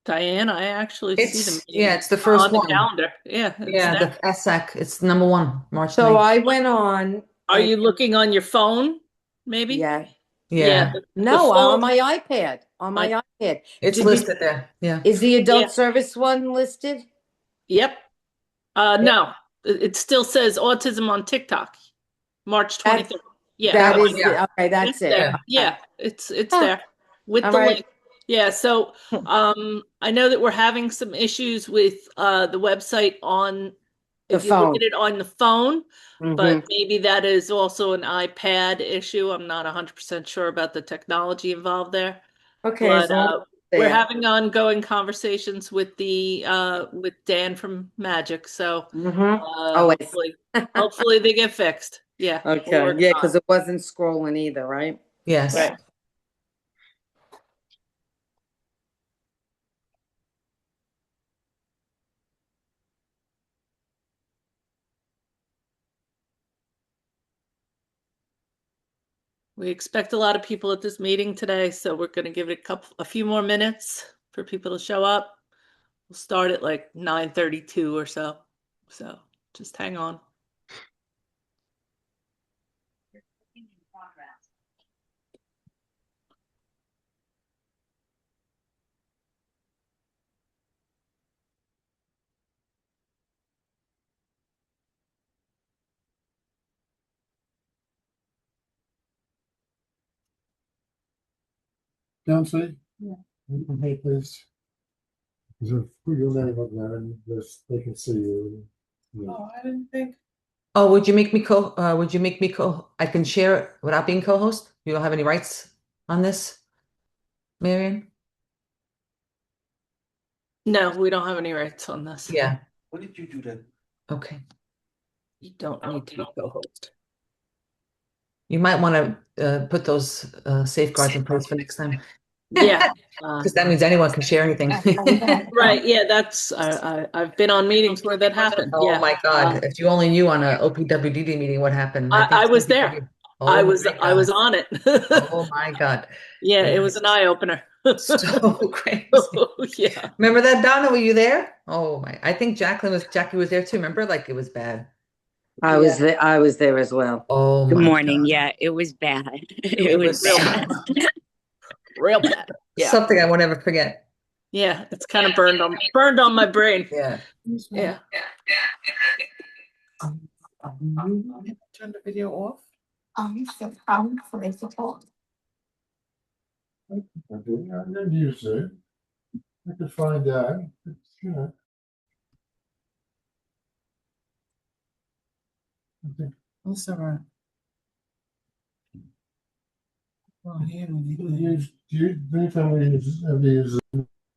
Diane, I actually see the meeting It's the first on the one. calendar. Yeah, it's Yeah, the there. FSSAC. It's number one, March So 9th. I went on Are and you looking on your phone, maybe? yeah, Yeah, Yeah, the no, on full, my iPad, on I, my iPad. it's Did you, listed there. Yeah. is the yeah, adult service one listed? yep. Yeah. No, it still says autism on TikTok, March That 23rd. Yeah, that That one, is yeah. the okay, it's that's it. there. Yeah. Yeah, Okay. it's Huh, there with all the right. link. Yeah, so I know that we're having some issues with the website on The if you look phone. at it on the phone, but Mm-hmm. maybe that is also an iPad issue. I'm not 100% sure about the technology involved there. Okay, as But long as it's we're there. having ongoing conversations with the with Dan from Magic, so Mm-hmm. Always. hopefully they get fixed. Yeah, we're Okay. working Yeah, on because it wasn't scrolling either, right? it. Yes. Right. We expect a lot of people at this meeting today, so we're going to give it a few more minutes for people to show up. We'll start at like 9:32 or so. So just hang on. Nancy? Yeah. Hey, please. Is there, put your name up there and this, they can see you. Yeah. Oh, I didn't think. Oh, would you make me I can share it without being co-host? You don't have any rights on this, Marion? No, we don't have any rights on this. Yeah. What did you do then? Okay. You don't need to be co-host. You might want to put those safeguards in place for next time. Yeah. Because that means anyone can share anything. Right. Yeah, that's I've been on meetings where that happened. Oh Yeah. my God. If you only knew on a OPWDD meeting what happened, I I think some was people there. do. Oh my I was God. on it. Oh my God. Yeah, It it was was an eye opener. so crazy. Yeah. Remember that, Donna? Were you there? Oh my. I think Jackie was there too. Remember? Like it was bad. Yeah. I was there as well. Oh Good my morning. God. Yeah, it was bad. It It It was was was real bad. bad. Real bad. Yeah. something I won't ever forget. Yeah. It's kind of burned on my brain. Yeah. Yeah. Turn the video off. I didn't use it. I could find out. It's, you know, I think. Also, Anytime we use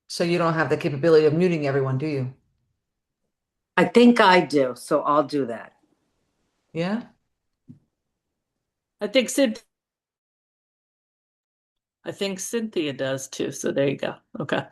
so you don't have the capability of muting everyone, do you? I think I do, so I'll do that. Yeah. I think Cynthia does too. So there you go. Okay.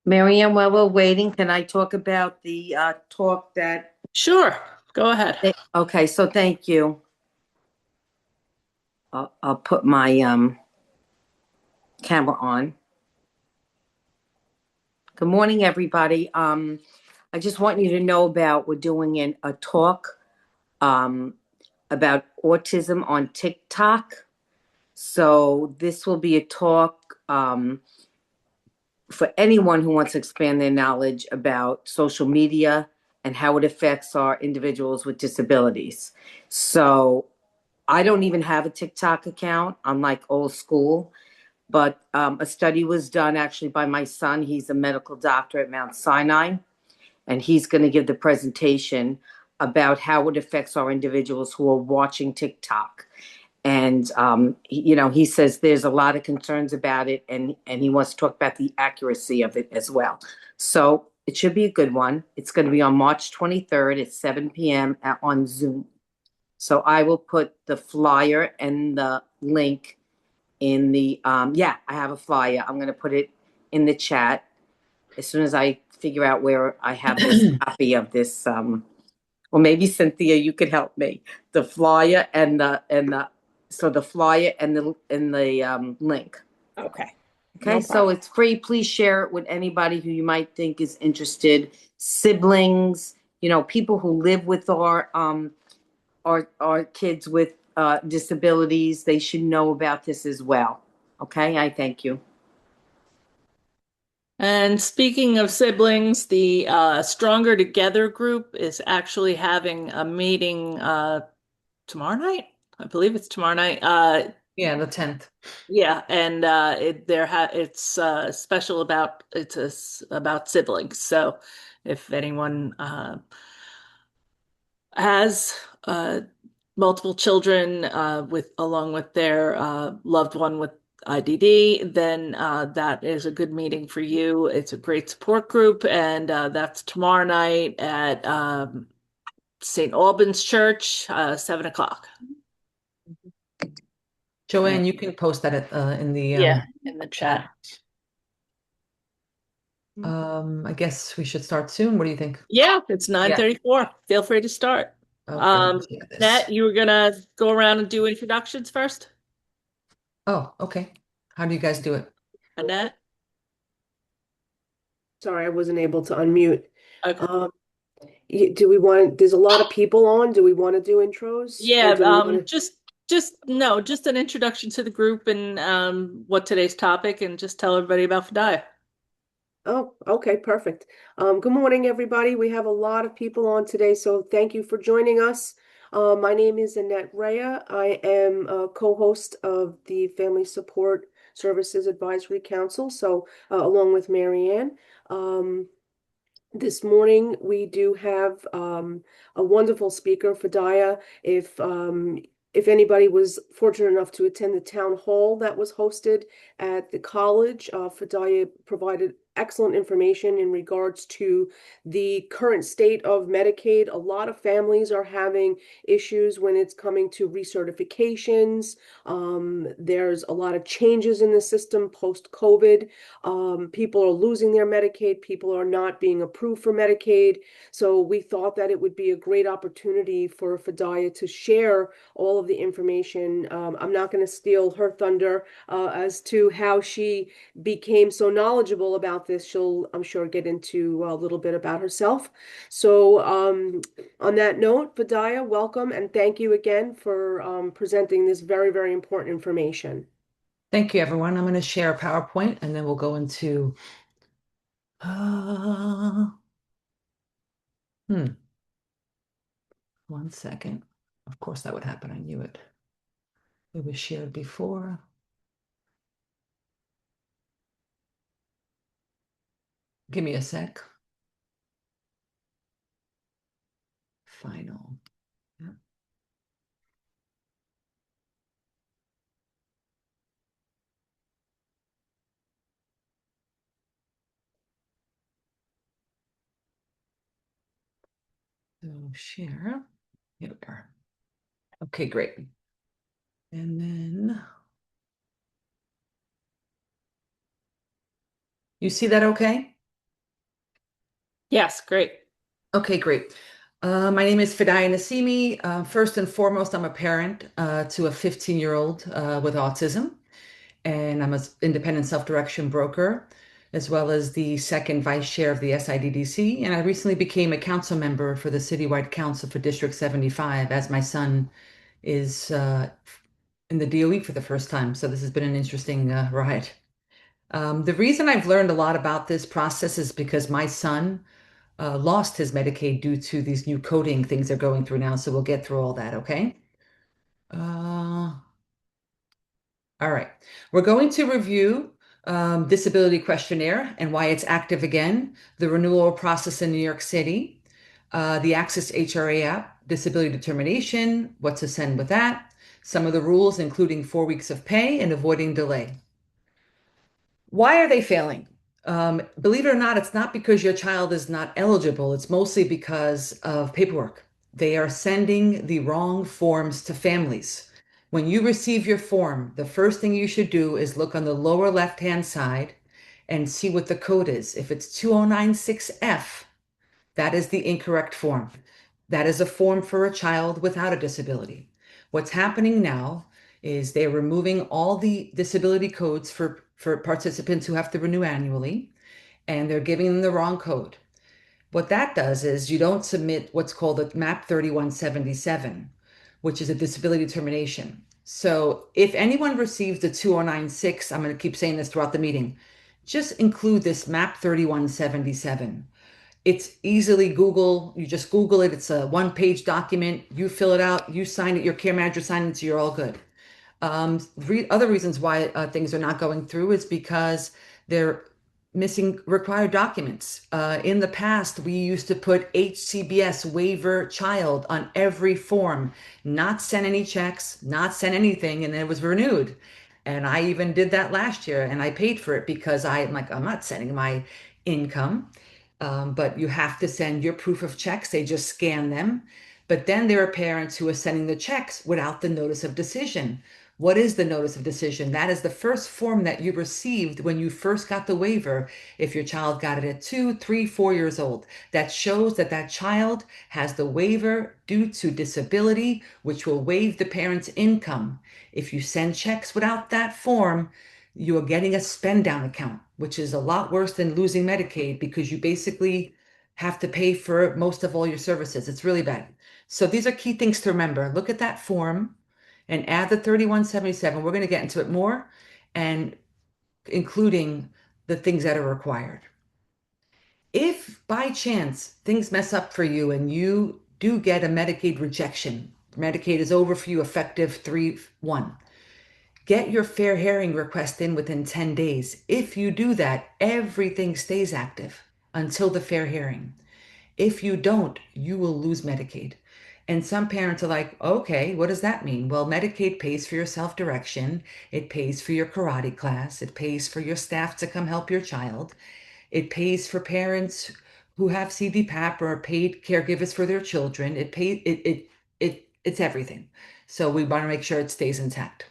Marianne, while we're waiting, can I talk about the talk that? Sure. Go ahead. Okay, so thank you. I'll put my camera on. Good morning, everybody. I just want you to know about we're doing a talk about autism on TikTok. So this will be a talk for anyone who wants to expand their knowledge about social media and how it affects our individuals with disabilities. So I don't even have a TikTok account. I'm like old school, but a study was done actually by my son. He's a medical doctor at Mount Sinai, and he's going to give the presentation about how it affects our individuals who are watching TikTok. And he says there's a lot of concerns about it, and he wants to talk about the accuracy of it as well. So it should be a good one. It's going to be on March 23rd at 7 p.m. on Zoom. So I will put the flyer and the link in the I have a flyer. I'm going to put it in the chat as soon as I figure out where I have this copy of this. Well, maybe Cynthia, you could help me. The flyer and the flyer and the link. Okay. Okay, No so problem. it's free. Please share it with anybody who you might think is interested. Siblings, people who live with our kids with disabilities. They should know about this as well. Okay, I thank you. And speaking of siblings, the Stronger Together group is actually having a meeting tomorrow night. I believe it's tomorrow night. Yeah, the 10th. Yeah, and it's special about about siblings. So if anyone has multiple children along with their loved one with IDD, then that is a good meeting for you. It's a great support group, and that's tomorrow night at St. Albans Church, 7 o'clock. Joanne, you can post that in the In the chat. I guess we should start soon. What do you think? Yeah, it's 9:34. Feel free to start. Okay, let's see this. Nat, you were gonna go around and do introductions first? Oh, okay. How do you guys do it? Annette? Sorry, I wasn't able to unmute. Okay. Do we want, there's a lot of people on. Do we want to do intros? Yeah, Or do we wanna- just an introduction to the group and what today's topic, and just tell everybody about Fidaije. Oh, okay, perfect. Good morning, everybody. We have a lot of people on today, so thank you for joining us. My name is Annette Rea. I am a co-host of the Family Support Services Advisory Council, so along with Marianne. This morning we do have a wonderful speaker, Fidaije. If anybody was fortunate enough to attend the town hall that was hosted at the college, Fidaije provided excellent information in regards to the current state of Medicaid. A lot of families are having issues when it's coming to recertifications. There's a lot of changes in the system post-COVID. People are losing their Medicaid. People are not being approved for Medicaid. So we thought that it would be a great opportunity for Fidaije to share all of the information. I'm not going to steal her thunder as to how she became so knowledgeable about this. She'll, I'm sure, get into a little bit about herself. So on that note, Fidaije, welcome and thank you again for presenting this very, very important information. Thank you, everyone. I'm going to share a PowerPoint and then we'll go into uh, 1 second. Of course that would happen. I knew it. It was shared before. Give me a sec. Final. Yeah. So share. Here we are. Okay, great. And then you see that okay? Yes, great. Okay, great. My name is Fidaije Nesimi. First and foremost, I'm a parent to a 15-year-old with autism, and I'm an independent self-direction broker, as well as the second vice chair of the SIDDC. And I recently became a council member for the Citywide Council for District 75, as my son is in the DOE for the first time. So this has been an interesting ride. The reason I've learned a lot about this process is because my son lost his Medicaid due to these new coding things they're going through now. So we'll get through all that, okay? All right. We're going to review disability questionnaire and why it's active again, the renewal process in New York City, the Access HRA app, disability determination, what to send with that, some of the rules, including 4 weeks of pay and avoiding delay. Why are they failing? Believe it or not, it's not because your child is not eligible. It's mostly because of paperwork. They are sending the wrong forms to families. When you receive your form, the first thing you should do is look on the lower left-hand side and see what the code is. If it's 2096F, that is the incorrect form. That is a form for a child without a disability. What's happening now is they're removing all the disability codes for participants who have to renew annually, and they're giving them the wrong code. What that does is you don't submit what's called a MAP 3177, which is a disability determination. So if anyone receives the 2096, I'm going to keep saying this throughout the meeting, just include this MAP 3177. It's easily Google. You just Google it. It's a one-page document. You fill it out. You sign it. Your care manager signs it. So you're all good. Other reasons why things are not going through is because they're missing required documents. In the past, we used to put HCBS waiver child on every form, not send any checks, not send anything, and then it was renewed. And I even did that last year, and I paid for it because I'm like, I'm not sending my income. But you have to send your proof of checks. They just scan them. But then there are parents who are sending the checks without the notice of decision. What is the notice of decision? That is the first form that you received when you first got the waiver. If your child got it at 2, 3, 4 years old, that shows that that child has the waiver due to disability, which will waive the parent's income. If you send checks without that form, you are getting a spend down account, which is a lot worse than losing Medicaid because you basically have to pay for most of all your services. It's really bad. So these are key things to remember. Look at that form and add the 3177. We're going to get into it more, and including the things that are required. If by chance things mess up for you and you do get a Medicaid rejection, Medicaid is over for you effective 3/1. Get your fair hearing request in within 10 days. If you do that, everything stays active until the fair hearing. If you don't, you will lose Medicaid. And some parents are like, okay, what does that mean? Well, Medicaid pays for your self-direction. It pays for your karate class. It pays for your staff to come help your child. It pays for parents who have CDPAP or paid caregivers for their children. It's everything. So we want to make sure it stays intact.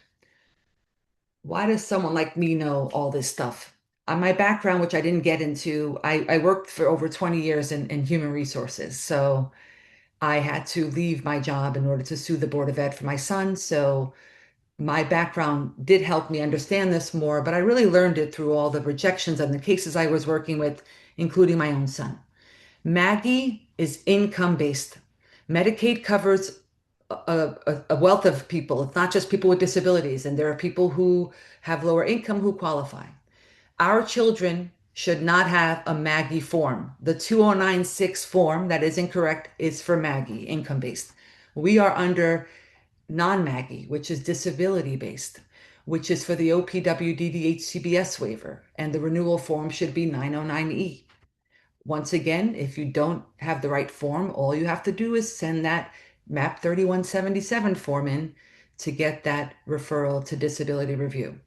Why does someone like me know all this stuff? My background, which I didn't get into, I worked for over 20 years in human resources. So I had to leave my job in order to sue the Board of Ed for my son. So my background did help me understand this more, but I really learned it through all the rejections and the cases I was working with, including my own son. Maggie is income-based. Medicaid covers a wealth of people. It's not just people with disabilities, and there are people who have lower income who qualify. Our children should not have a Maggie form. The 2096 form that is incorrect is for Maggie, income-based. We are under non-Maggie, which is disability-based, which is for the OPWDD HCBS waiver, and the renewal form should be 909E. Once again, if you don't have the right form, all you have to do is send that MAP 3177 form in to get that referral to disability review.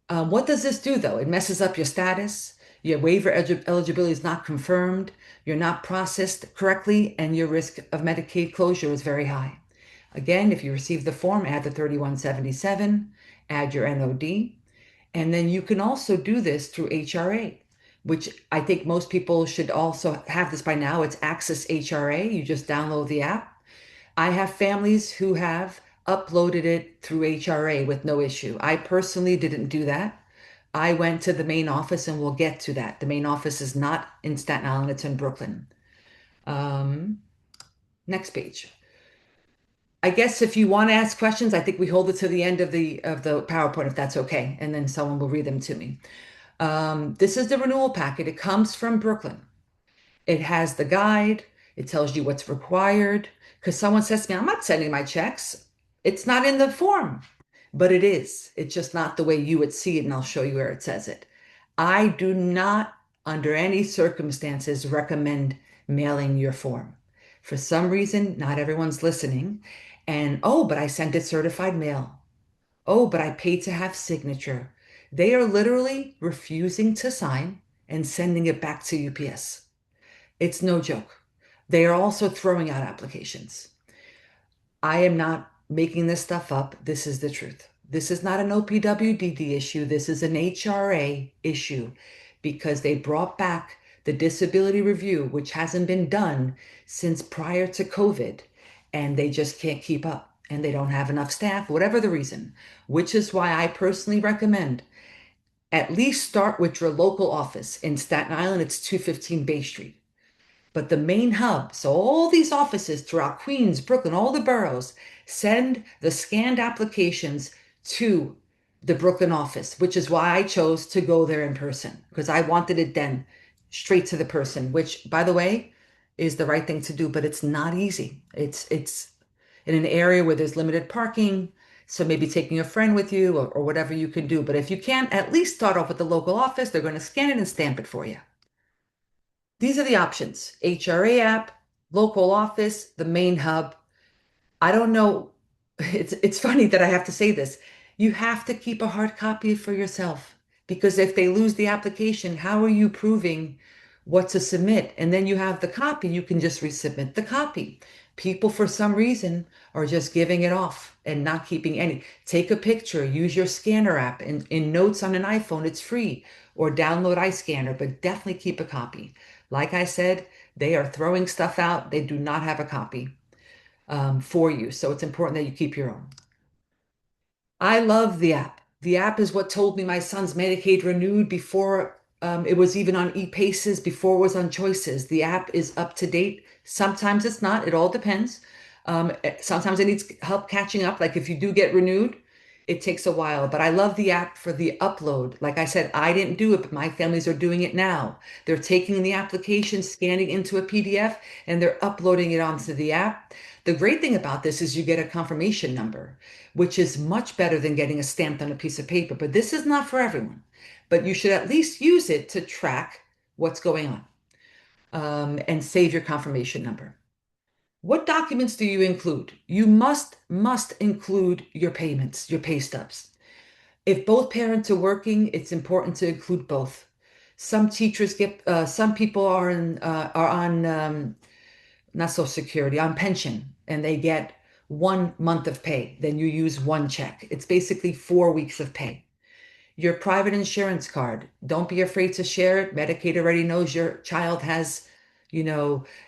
What does this do though? It messes up your status. Your waiver eligibility is not confirmed. You're not processed correctly, and your risk of Medicaid closure is very high. Again, if you receive the form, add the 3177, add your NOD, and then you can also do this through HRA, which I think most people should also have this by now. It's Access HRA. You just download the app. I have families who have uploaded it through HRA with no issue. I personally didn't do that. I went to the main office, and we'll get to that. The main office is not in Staten Island, it's in Brooklyn. Next page. I guess if you want to ask questions, I think we hold it to the end of the PowerPoint, if that's okay, and then someone will read them to me. This is the renewal packet. It comes from Brooklyn. It has the guide. It tells you what's required. Because someone says to me, I'm not sending my checks. It's not in the form. but it is. It's just not the way you would see it, and I'll show you where it says it. I do not, under any circumstances, recommend mailing your form. For some reason, not everyone's listening. And oh, but I sent it certified mail. Oh, but I paid to have signature. They are literally refusing to sign and sending it back to UPS. It's no joke. They are also throwing out applications. I am not making this stuff up. This is the truth. This is not an OPWDD issue. This is an HRA issue because they brought back the disability review, which hasn't been done since prior to COVID, and they just can't keep up and they don't have enough staff, whatever the reason, which is why I personally recommend at least start with your local office. In Staten Island, it's 215 Bay Street. But the main hub, so all these offices throughout Queens, Brooklyn, all the boroughs, send the scanned applications to the Brooklyn office, which is why I chose to go there in person, because I wanted it then straight to the person, which, by the way, is the right thing to do, but it's not easy. It's in an area where there's limited parking, so maybe taking a friend with you or whatever you can do. But if you can't, at least start off with the local office. They're going to scan it and stamp it for you. These are the options: HRA app, local office, the main hub. I don't know. It's funny that I have to say this. You have to keep a hard copy for yourself because if they lose the application, how are you proving what to submit? And then you have the copy, you can just resubmit the copy. People, for some reason, are just giving it off and not keeping any. Take a picture, use your scanner app. In Notes on an iPhone, it's free, or download iScanner, but definitely keep a copy. Like I said, they are throwing stuff out. They do not have a copy for you. So it's important that you keep your own. I love the app. The app is what told me my son's Medicaid renewed before it was even on e-Paces, before it was on Choices. The app is up to date. Sometimes it's not. It all depends. Sometimes it needs help catching up. Like if you do get renewed, it takes a while. But I love the app for the upload. Like I said, I didn't do it, but my families are doing it now. They're taking the application, scanning into a PDF, and they're uploading it onto the app. The great thing about this is you get a confirmation number, which is much better than getting a stamped on a piece of paper. But this is not for everyone. But you should at least use it to track what's going on and save your confirmation number. What documents do you include? You must include your payments, your pay stubs. If both parents are working, it's important to include both. Some teachers get, some people are on not Social Security, on pension, and they get 1 month of pay. Then you use one check. It's basically 4 weeks of pay. Your private insurance card, don't be afraid to share it. Medicaid already knows your child has,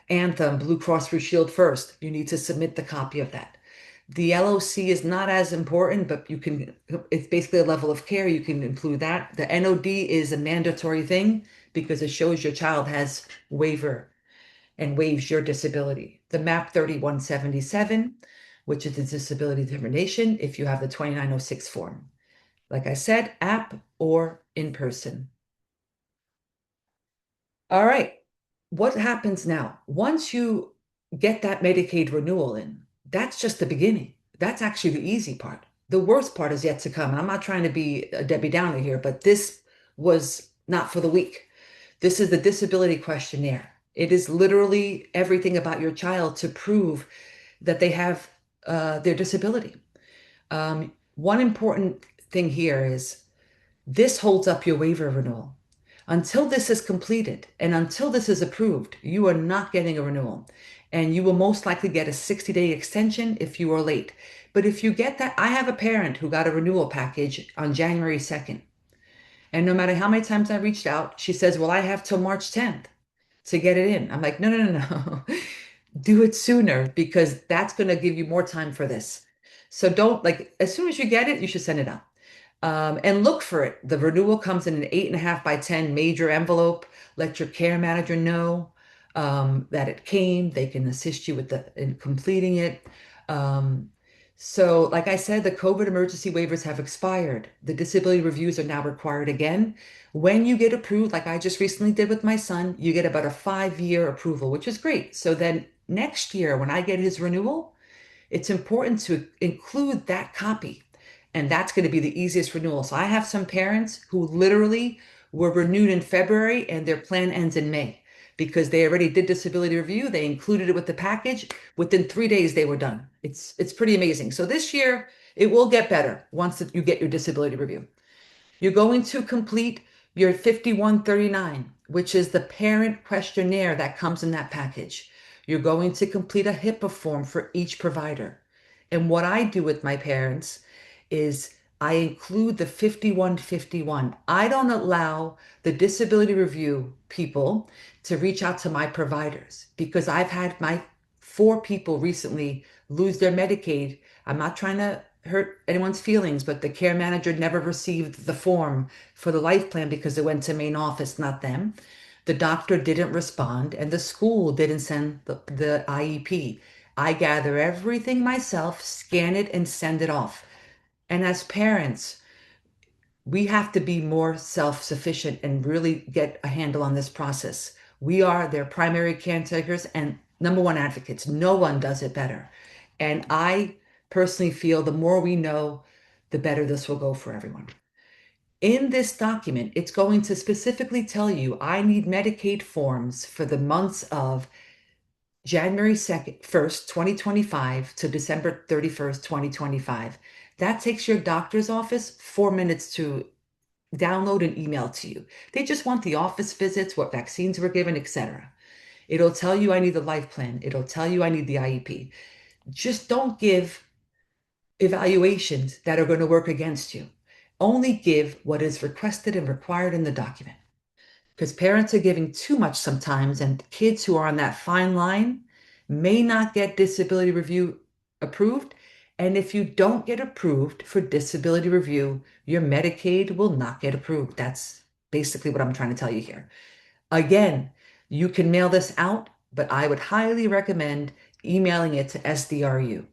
Anthem, Blue Cross Blue Shield first. You need to submit the copy of that. The LOC is not as important, but it's basically a level of care. You can include that. The NOD is a mandatory thing because it shows your child has waiver and waives your disability. The MAP 3177, which is the disability determination, if you have the 2906 form. Like I said, app or in person. All right. What happens now? Once you get that Medicaid renewal in, that's just the beginning. That's actually the easy part. The worst part is yet to come. And I'm not trying to be a Debbie Downer here, but this was not for the weak. This is the disability questionnaire. It is literally everything about your child to prove that they have their disability. One important thing here is this holds up your waiver renewal. Until this is completed and until this is approved, you are not getting a renewal. And you will most likely get a 60-day extension if you are late. But if you get that, I have a parent who got a renewal package on January 2nd. And no matter how many times I reached out, she says, well, I have till March 10th to get it in. I'm like, no. Do it sooner because that's going to give you more time for this. So don't, as soon as you get it, you should send it out. And look for it. The renewal comes in an 8.5 by 10 major envelope. Let your care manager know that it came. They can assist you in completing it. So like I said, the COVID emergency waivers have expired. The disability reviews are now required again. When you get approved, like I just recently did with my son, you get about a 5-year approval, which is great. So then next year, when I get his renewal, it's important to include that copy And that's going to be the easiest renewal. So I have some parents who literally were renewed in February and their plan ends in May because they already did disability review. They included it with the package. Within 3 days, they were done. It's pretty amazing. So this year, it will get better once you get your disability review. You're going to complete your 5139, which is the parent questionnaire that comes in that package. You're going to complete a HIPAA form for each provider. And what I do with my parents is I include the 5151. I don't allow the disability review people to reach out to my providers because I've had my 4 people recently lose their Medicaid. I'm not trying to hurt anyone's feelings, but the care manager never received the form for the life plan because it went to main office, not them. The doctor didn't respond, and the school didn't send the IEP. I gather everything myself, scan it, and send it off. And as parents, we have to be more self-sufficient and really get a handle on this process. We are their primary caretakers and number one advocates. No one does it better. And I personally feel the more we know, the better this will go for everyone. In this document, it's going to specifically tell you I need Medicaid forms for the months of January 2nd, 1st, 2025 to December 31st, 2025. That takes your doctor's office 4 minutes to download and email to you. They just want the office visits, what vaccines were given, etc. It'll tell you I need the life plan. It'll tell you I need the IEP. Just don't give evaluations that are going to work against you. Only give what is requested and required in the document. Because parents are giving too much sometimes, and kids who are on that fine line may not get disability review approved. And if you don't get approved for disability review, your Medicaid will not get approved. That's basically what I'm trying to tell you here. Again, you can mail this out, but I would highly recommend emailing it to SDRU.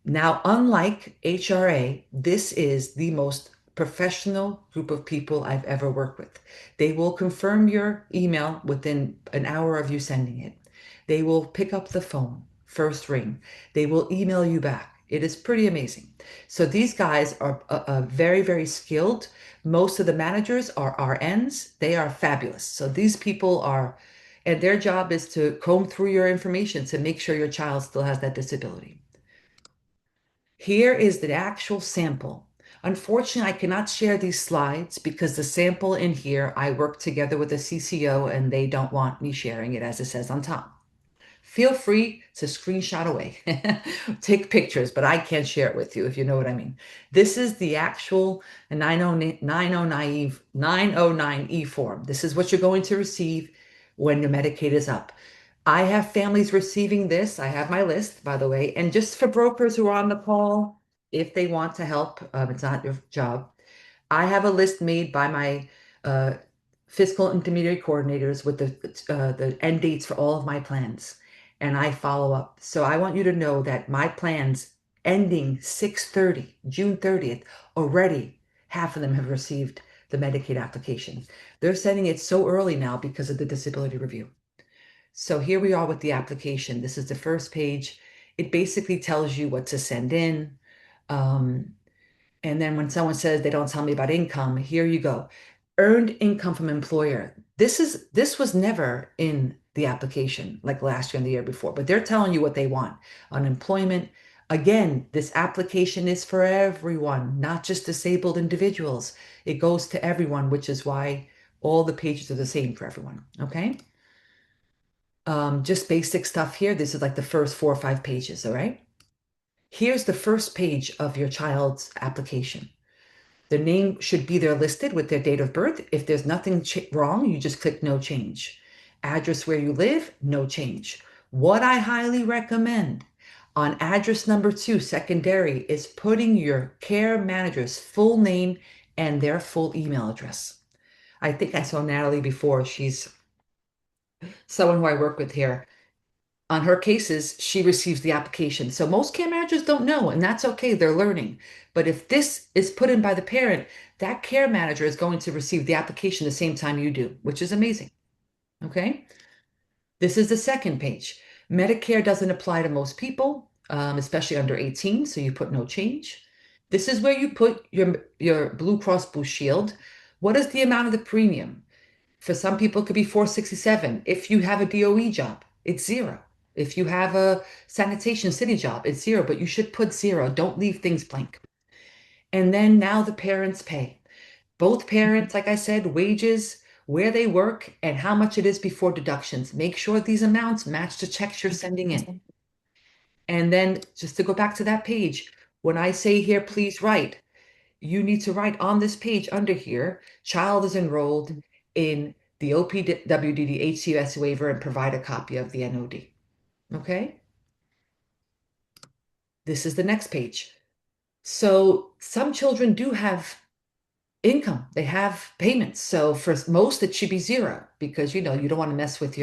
Now, unlike HRA, this is the most professional group of people I've ever worked with. They will confirm your email within an hour of you sending it. They will pick up the phone, first ring. They will email you back. It is pretty amazing. So these guys are very, very skilled. Most of the managers are RNs. They are fabulous. So these people are, and their job is to comb through your information to make sure your child still has that disability. Here is the actual sample. Unfortunately, I cannot share these slides because the sample in here, I work together with the CCO and they don't want me sharing it as it says on top. Feel free to screenshot away, take pictures, but I can't share it with you if you know what I mean. This is the actual 909E form. This is what you're going to receive when your Medicaid is up. I have families receiving this. I have my list, by the way. And just for brokers who are on the call, if they want to help, it's not your job. I have a list made by my fiscal intermediary coordinators with the end dates for all of my plans. And I follow up. So I want you to know that my plans ending 6/30, June 30th, already half of them have received the Medicaid application. They're sending it so early now because of the disability review. So here we are with the application. This is the first page. It basically tells you what to send in. And then when someone says they don't tell me about income, here you go. Earned income from employer. This was never in the application like last year and the year before, but they're telling you what they want. Unemployment. Again, this application is for everyone, not just disabled individuals. It goes to everyone, which is why all the pages are the same for everyone. Okay. Just basic stuff here. This is like the first 4 or 5 pages, all right? Here's the first page of your child's application. Their name should be there listed with their date of birth. If there's nothing wrong, you just click no change. Address where you live, no change. What I highly recommend on address number 2, secondary, is putting your care manager's full name and their full email address. I think I saw Natalie before. She's someone who I work with here. On her cases, she receives the application. So most care managers don't know, and that's okay. They're learning. But if this is put in by the parent, that care manager is going to receive the application the same time you do, which is amazing. Okay? This is the second page. Medicare doesn't apply to most people, especially under 18, so you put no change. This is where you put your Blue Cross Blue Shield. What is the amount of the premium? For some people, it could be 467. If you have a DOE job, it's zero. If you have a sanitation city job, it's zero, but you should put zero. Don't leave things blank. And then now the parents pay. Both parents, like I said, wages, where they work, and how much it is before deductions. Make sure these amounts match the checks you're sending in. And then just to go back to that page, when I say here, please write, you need to write on this page under here, child is enrolled in the OPWDD HCS waiver and provide a copy of the NOD. Okay? This is the next page. So some children do have income, they have payments. So for most, it should be zero because you don't want to mess with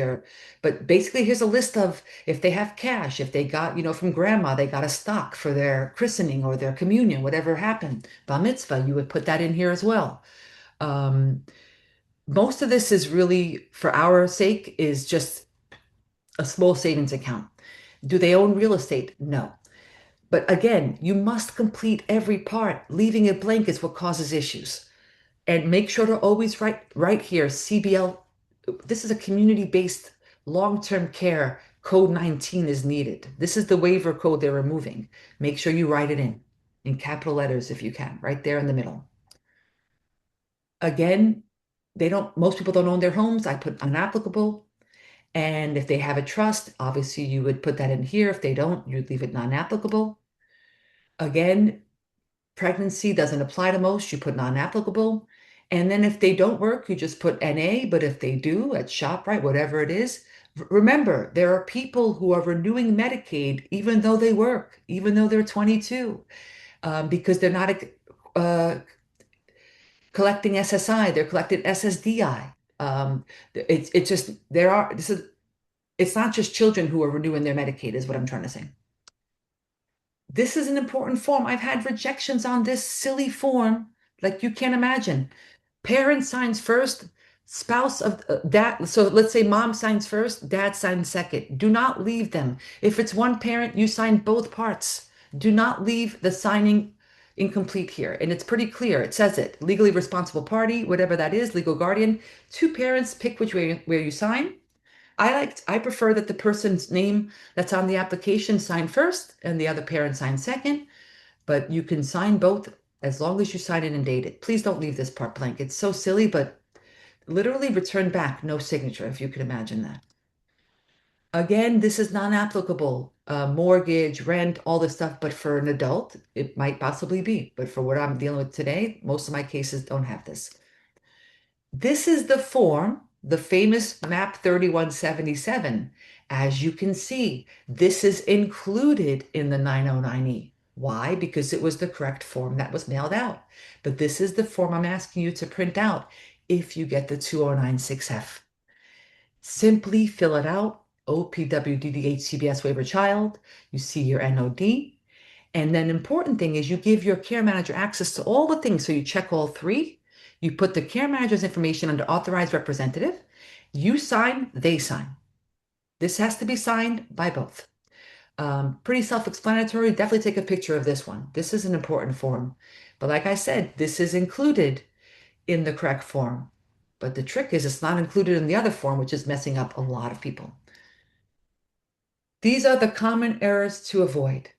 but basically here's a list of if they have cash, if they got, from grandma, they got a stock for their christening or their communion, whatever happened, bar mitzvah, you would put that in here as well. Most of this is really, for our sake, is just a small savings account. Do they own real estate? No. But again, you must complete every part. Leaving it blank is what causes issues. And make sure to always write right here, CBL. This is a community-based long-term care. Code 19 is needed. This is the waiver code they're removing. Make sure you write it in capital letters if you can, right there in the middle. Again, most people don't own their homes. I put unapplicable. And if they have a trust, obviously you would put that in here. If they don't, you'd leave it non-applicable. Again, pregnancy doesn't apply to most, you put non-applicable. And then if they don't work, you just put NA, but if they do at ShopRite, whatever it is, remember, there are people who are renewing Medicaid even though they work, even though they're 22, because they're not collecting SSI, they're collecting SSDI. It's just, it's not just children who are renewing their Medicaid is what I'm trying to say. This is an important form. I've had rejections on this silly form, like you can't imagine. Parent signs first, spouse of dad. So let's say mom signs first, dad signs second. Do not leave them. If it's one parent, you sign both parts. Do not leave the signing incomplete here. And it's pretty clear. It says it. Legally responsible party, whatever that is, legal guardian. Two parents, pick which way where you sign. I prefer that the person's name that's on the application sign first and the other parent sign second, but you can sign both as long as you sign it and date it. Please don't leave this part blank. It's so silly, but literally return back no signature, if you could imagine that. Again, this is non-applicable. Mortgage, rent, all this stuff, but for an adult, it might possibly be. But for what I'm dealing with today, most of my cases don't have this. This is the form, the famous MAP 3177. As you can see, this is included in the 909E. Why? Because it was the correct form that was mailed out. But this is the form I'm asking you to print out if you get the 2096F. Simply fill it out, OPWDDHCBS waiver child. You see your NOD. And then important thing is you give your care manager access to all the things. So you check all three. You put the care manager's information under authorized representative. You sign, they sign. This has to be signed by both. Pretty self-explanatory. Definitely take a picture of this one. This is an important form. But like I said, this is included in the correct form. But the trick is it's not included in the other form, which is messing up a lot of people. These are the common errors to avoid.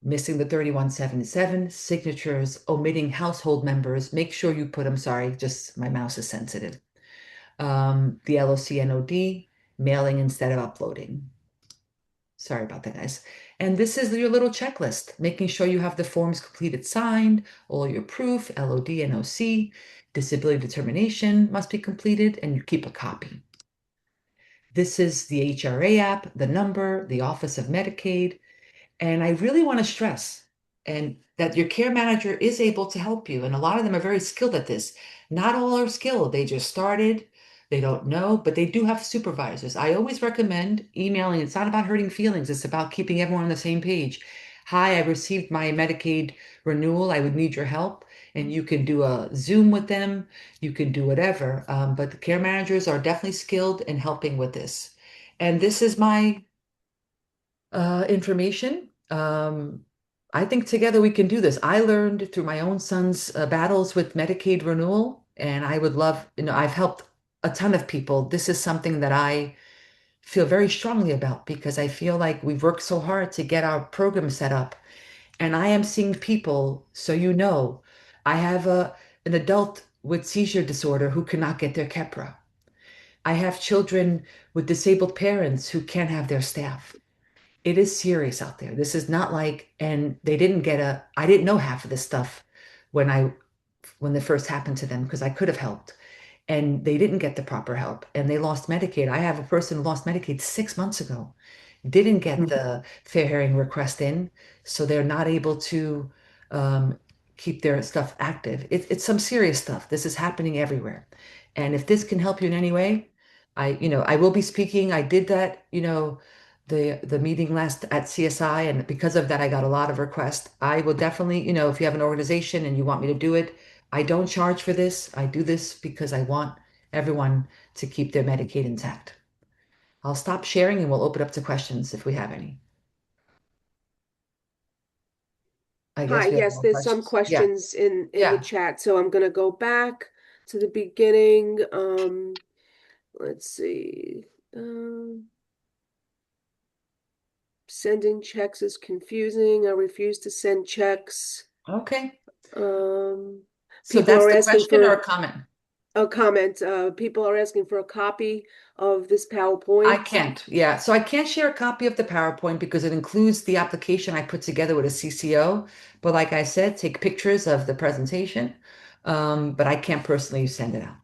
Missing the 3177, signatures, omitting household members. Make sure you put, I'm sorry, just my mouse is sensitive. The LOC NOD, mailing instead of uploading. Sorry about that, guys. And this is your little checklist, making sure you have the forms completed, signed, all your proof, LOD, NOC, disability determination must be completed, and you keep a copy. This is the HRA app, the number, the Office of Medicaid. And I really want to stress that your care manager is able to help you. And a lot of them are very skilled at this. Not all are skilled. They just started. They don't know, but they do have supervisors. I always recommend emailing. It's not about hurting feelings. It's about keeping everyone on the same page. Hi, I received my Medicaid renewal. I would need your help. And you can do a Zoom with them. You can do whatever. But the care managers are definitely skilled in helping with this. And this is my information. I think together we can do this. I learned through my own son's battles with Medicaid renewal, and I would love, I've helped a ton of people. This is something that I feel very strongly about because I feel like we've worked so hard to get our program set up. And I am seeing people, so I have an adult with seizure disorder who cannot get their Keppra. I have children with disabled parents who can't have their staff. It is serious out there. This is not like, and I didn't know half of this stuff when when it first happened to them because I could have helped. And they didn't get the proper help and they lost Medicaid. I have a person who lost Medicaid 6 months ago, didn't get the fair hearing request in, so they're not able to um, keep their stuff active. It's some serious stuff. This is happening everywhere. And if this can help you in any way, I will be speaking. I did that, the meeting last at CSI, and because of that, I got a lot of requests. I will definitely, if you have an organization and you want me to do it, I don't charge for this. I do this because I want everyone to keep their Medicaid intact. I'll stop sharing and we'll open up to questions if we have any. I Hi, guess we have yes, more there's some questions. Yeah, questions in the yeah. chat, so I'm gonna go back to the beginning. Let's see. Um, Sending checks is confusing. I refuse to send checks. Okay. Um, So People that's are the asking question or a for comment? a comment. People are asking for a copy of this I PowerPoint. can't. Yeah. So I can't share a copy of the PowerPoint because it includes the application I put together with a CCO. But like I said, take pictures of the presentation. But I can't personally send it out.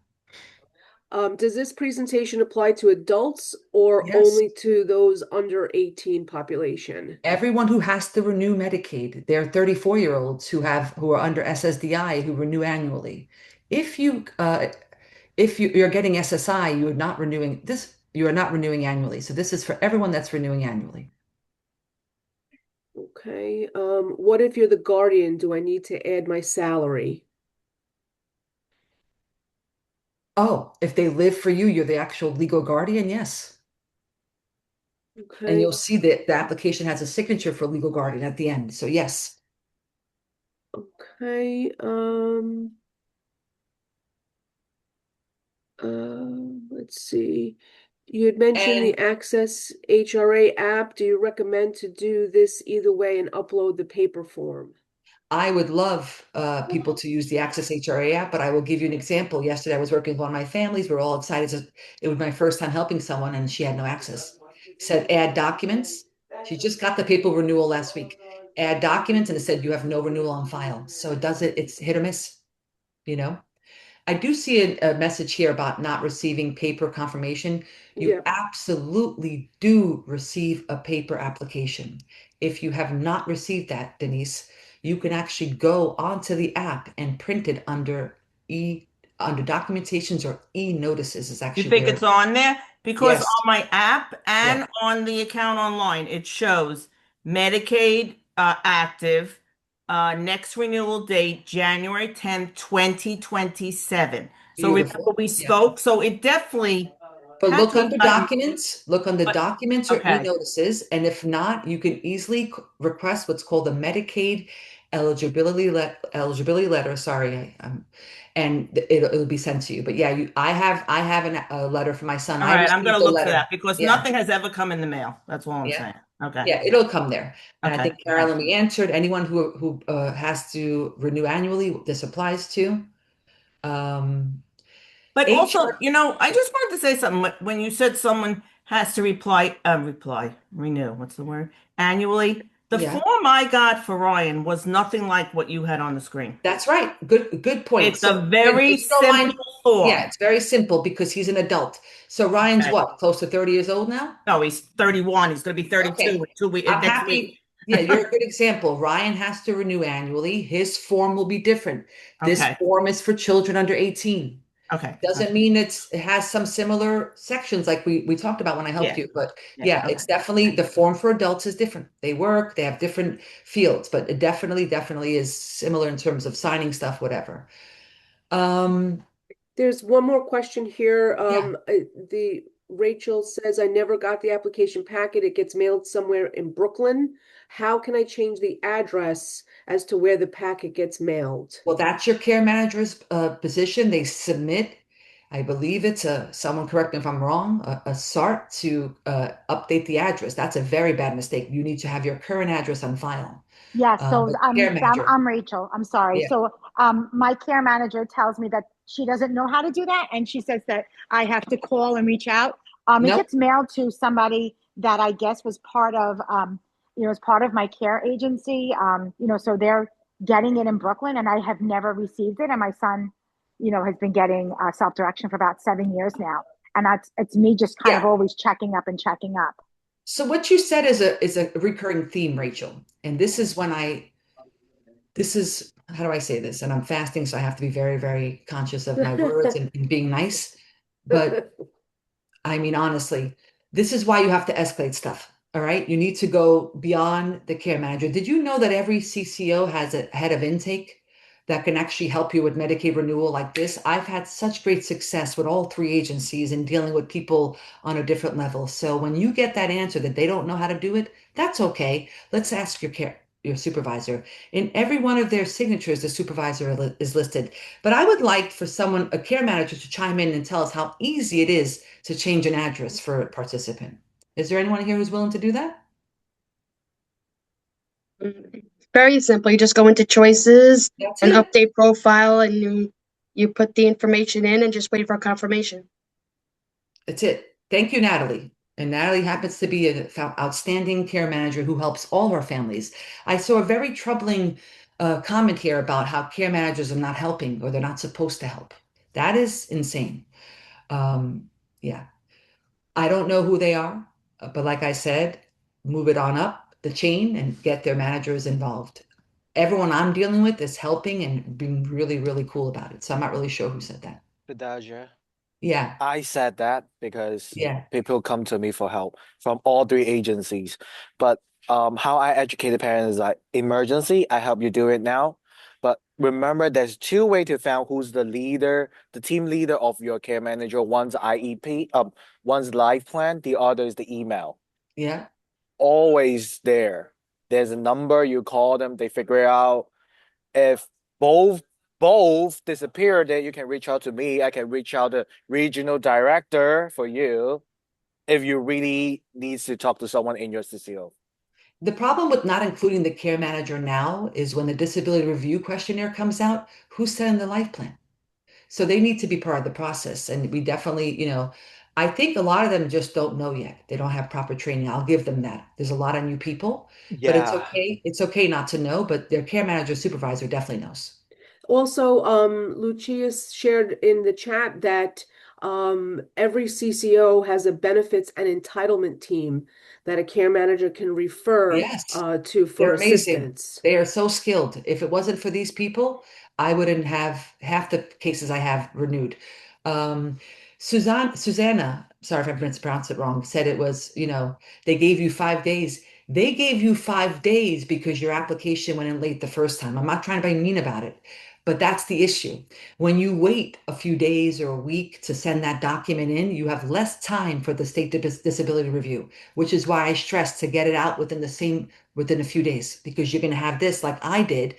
Does this presentation apply to adults or Yes. only to those under 18 population? Everyone who has to renew Medicaid, they're 34-year-olds who are under SSDI who renew annually. If you you're getting SSI, you are not renewing annually. So this is for everyone that's renewing annually. Okay. What if you're the guardian? Do I need to add my salary? Oh, if they live for you, you're the actual legal guardian, yes. And Okay. you'll see that the application has a signature for legal guardian at the end. So yes. Okay. Let's see. You had mentioned And the Access HRA app. Do you recommend to do this either way and upload the paper form? I would love people to use the Access HRA app, but I will give you an example. Yesterday, I was working with one of my families. We were all excited. It was my first time helping someone, and she had no access. Said add documents. She just got the paper renewal last week. Add documents, and it said you have no renewal on file. So it does it. It's hit or miss, you know. I do see a message here about not receiving paper confirmation. You Yeah. absolutely do receive a paper application. If you have not received that, Denise, you can actually go onto the app and print it under documentations or e-notices is You actually think where, it's on there? Because yes, on my app yeah, and on the account online, it shows Medicaid active, next renewal date, January 10th, 2027. So remember beautiful. we Yeah. spoke, so it definitely But had look to have under gotten, documents, look under but documents or okay, e-notices, and if not, you can easily request what's called a Medicaid eligibility letter. Sorry, and it'll be sent to you. But yeah, I have a letter from my son. all I right, I'm received gonna the look for letter. that because Yeah, nothing has ever come in the mail. That's all I'm yeah, saying. Okay, yeah, it'll come there. And I okay, think okay. Carolyn, we answered anyone who has to renew annually. This applies to. Um, But also, HR. I just wanted to say something. When you said someone has to renew, what's the word? Annually, the Yeah. form I got for Ryan was nothing like what you had on the screen. That's right. Good point. It's So a very if you don't mind, simple yeah, form. it's very simple because he's an adult. So Ryan's Okay. what, close to 30 years old now? No, he's 31. He's going to be 32 Okay. in 2 weeks, I'm next week. happy. Yeah, you're a good example. Ryan has to renew annually. His form will be different. This Okay. form is for children under 18. Okay. Doesn't Okay. mean it has some similar sections like we talked about when I helped Yeah. you. But Yeah. yeah, Okay. it's definitely the form for adults is different. They have different fields, but it definitely is similar in terms of signing stuff, whatever. Um, There's one more question here. yeah, The Rachel says, I never got the application packet. It gets mailed somewhere in Brooklyn. How can I change the address as to where the packet gets mailed? Well, that's your care manager's position. They submit, I believe it's someone correct me if I'm wrong, a SART to update the address. That's a very bad mistake. You need to have your current address on file. Yeah, so But care manager, I'm Rachel. I'm sorry. yeah, So my care manager tells me that she doesn't know how to do that, and she says that I have to call and reach out. It nope, gets mailed to somebody that I guess was part of as part of my care agency. So they're getting it in Brooklyn, and I have never received it. And my son, has been getting self-direction for about 7 years now, and it's me just kind of yeah. always checking up and checking up. So what you said is a recurring theme, Rachel. And this is how do I say this? And I'm fasting, so I have to be very, very conscious of my words and being nice. But I mean, honestly, this is why you have to escalate stuff. All right. You need to go beyond the care manager. Did you know that every CCO has a head of intake that can actually help you with Medicaid renewal like this? I've had such great success with all three agencies in dealing with people on a different level. So when you get that answer that they don't know how to do it, that's okay. Let's ask your supervisor. In every one of their signatures, the supervisor is listed. But I would like for someone, a care manager, to chime in and tell us how easy it is to change an address for a participant. Is there anyone here who's willing to do that? Very simple. You just go into choices That's and it. update profile, and you put the information in and just wait for confirmation. That's it. Thank you, Natalie. And Natalie happens to be an outstanding care manager who helps all of our families. I saw a very troubling comment here about how care managers are not helping or they're not supposed to help. That is insane. Yeah. I don't know who they are, but like I said, move it on up the chain and get their managers involved. Everyone I'm dealing with is helping and being really, really cool about it. So I'm not really sure who said that. Fidaje. Yeah, I said that because yeah, people come to me for help from all three agencies. But how I educate the parents is like emergency, I help you do it now. But remember, there's two ways to find who's the leader, the team leader of your care manager. One's IEP, one's life plan, the other is the email. yeah. Always there. There's a number, you call them, they figure out if both disappear, then you can reach out to me. I can reach out to regional director for you if you really needs to talk to someone in your CCO. The problem with not including the care manager now is when the disability review questionnaire comes out, who's setting the life plan? So they need to be part of the process. And we definitely, I think a lot of them just don't know yet. They don't have proper training. I'll give them that. There's a lot of new people, but it's Yeah. okay. It's okay not to know, but their care manager supervisor definitely knows. Also, Lucia shared in the chat that every CCO has a benefits and entitlement team that a care manager can refer Yes. to for They're amazing. assistance. They are so skilled. If it wasn't for these people, I wouldn't have half the cases I have renewed. Um, Susanna, sorry if I mispronounced it wrong, said it was, they gave you 5 days. They gave you 5 days because your application went in late the first time. I'm not trying to be mean about it, but that's the issue. When you wait a few days or a week to send that document in, you have less time for the state disability review, which is why I stress to get it out within a few days, because you're going to have this like I did.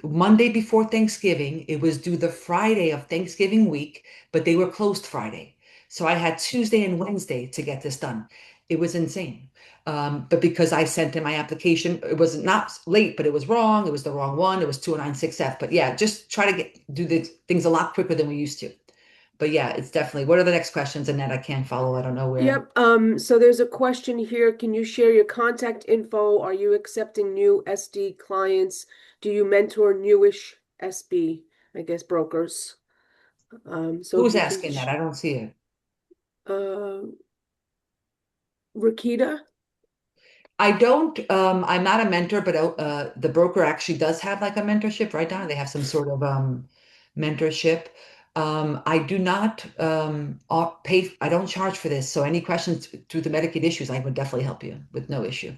Monday before Thanksgiving, it was due the Friday of Thanksgiving week, but they were closed Friday. So I had Tuesday and Wednesday to get this done. It was insane. But because I sent in my application, it was not late, but it was wrong. It was the wrong one. It was 209-6F. But yeah, just try to do the things a lot quicker than we used to. But yeah, it's definitely. What are the next questions, Annette? I can't follow. I don't know where. Yep. So there's a question here. Can you share your contact info? Are you accepting new SD clients? Do you mentor newish SB, I guess, brokers? So if Who's you can, asking that? I don't see it. Rakita? I don't, I'm not a mentor, but the broker actually does have like a mentorship, right, Donna? They have some sort of mentorship. I do not pay, I don't charge for this. So any questions through the Medicaid issues, I would definitely help you with no issue.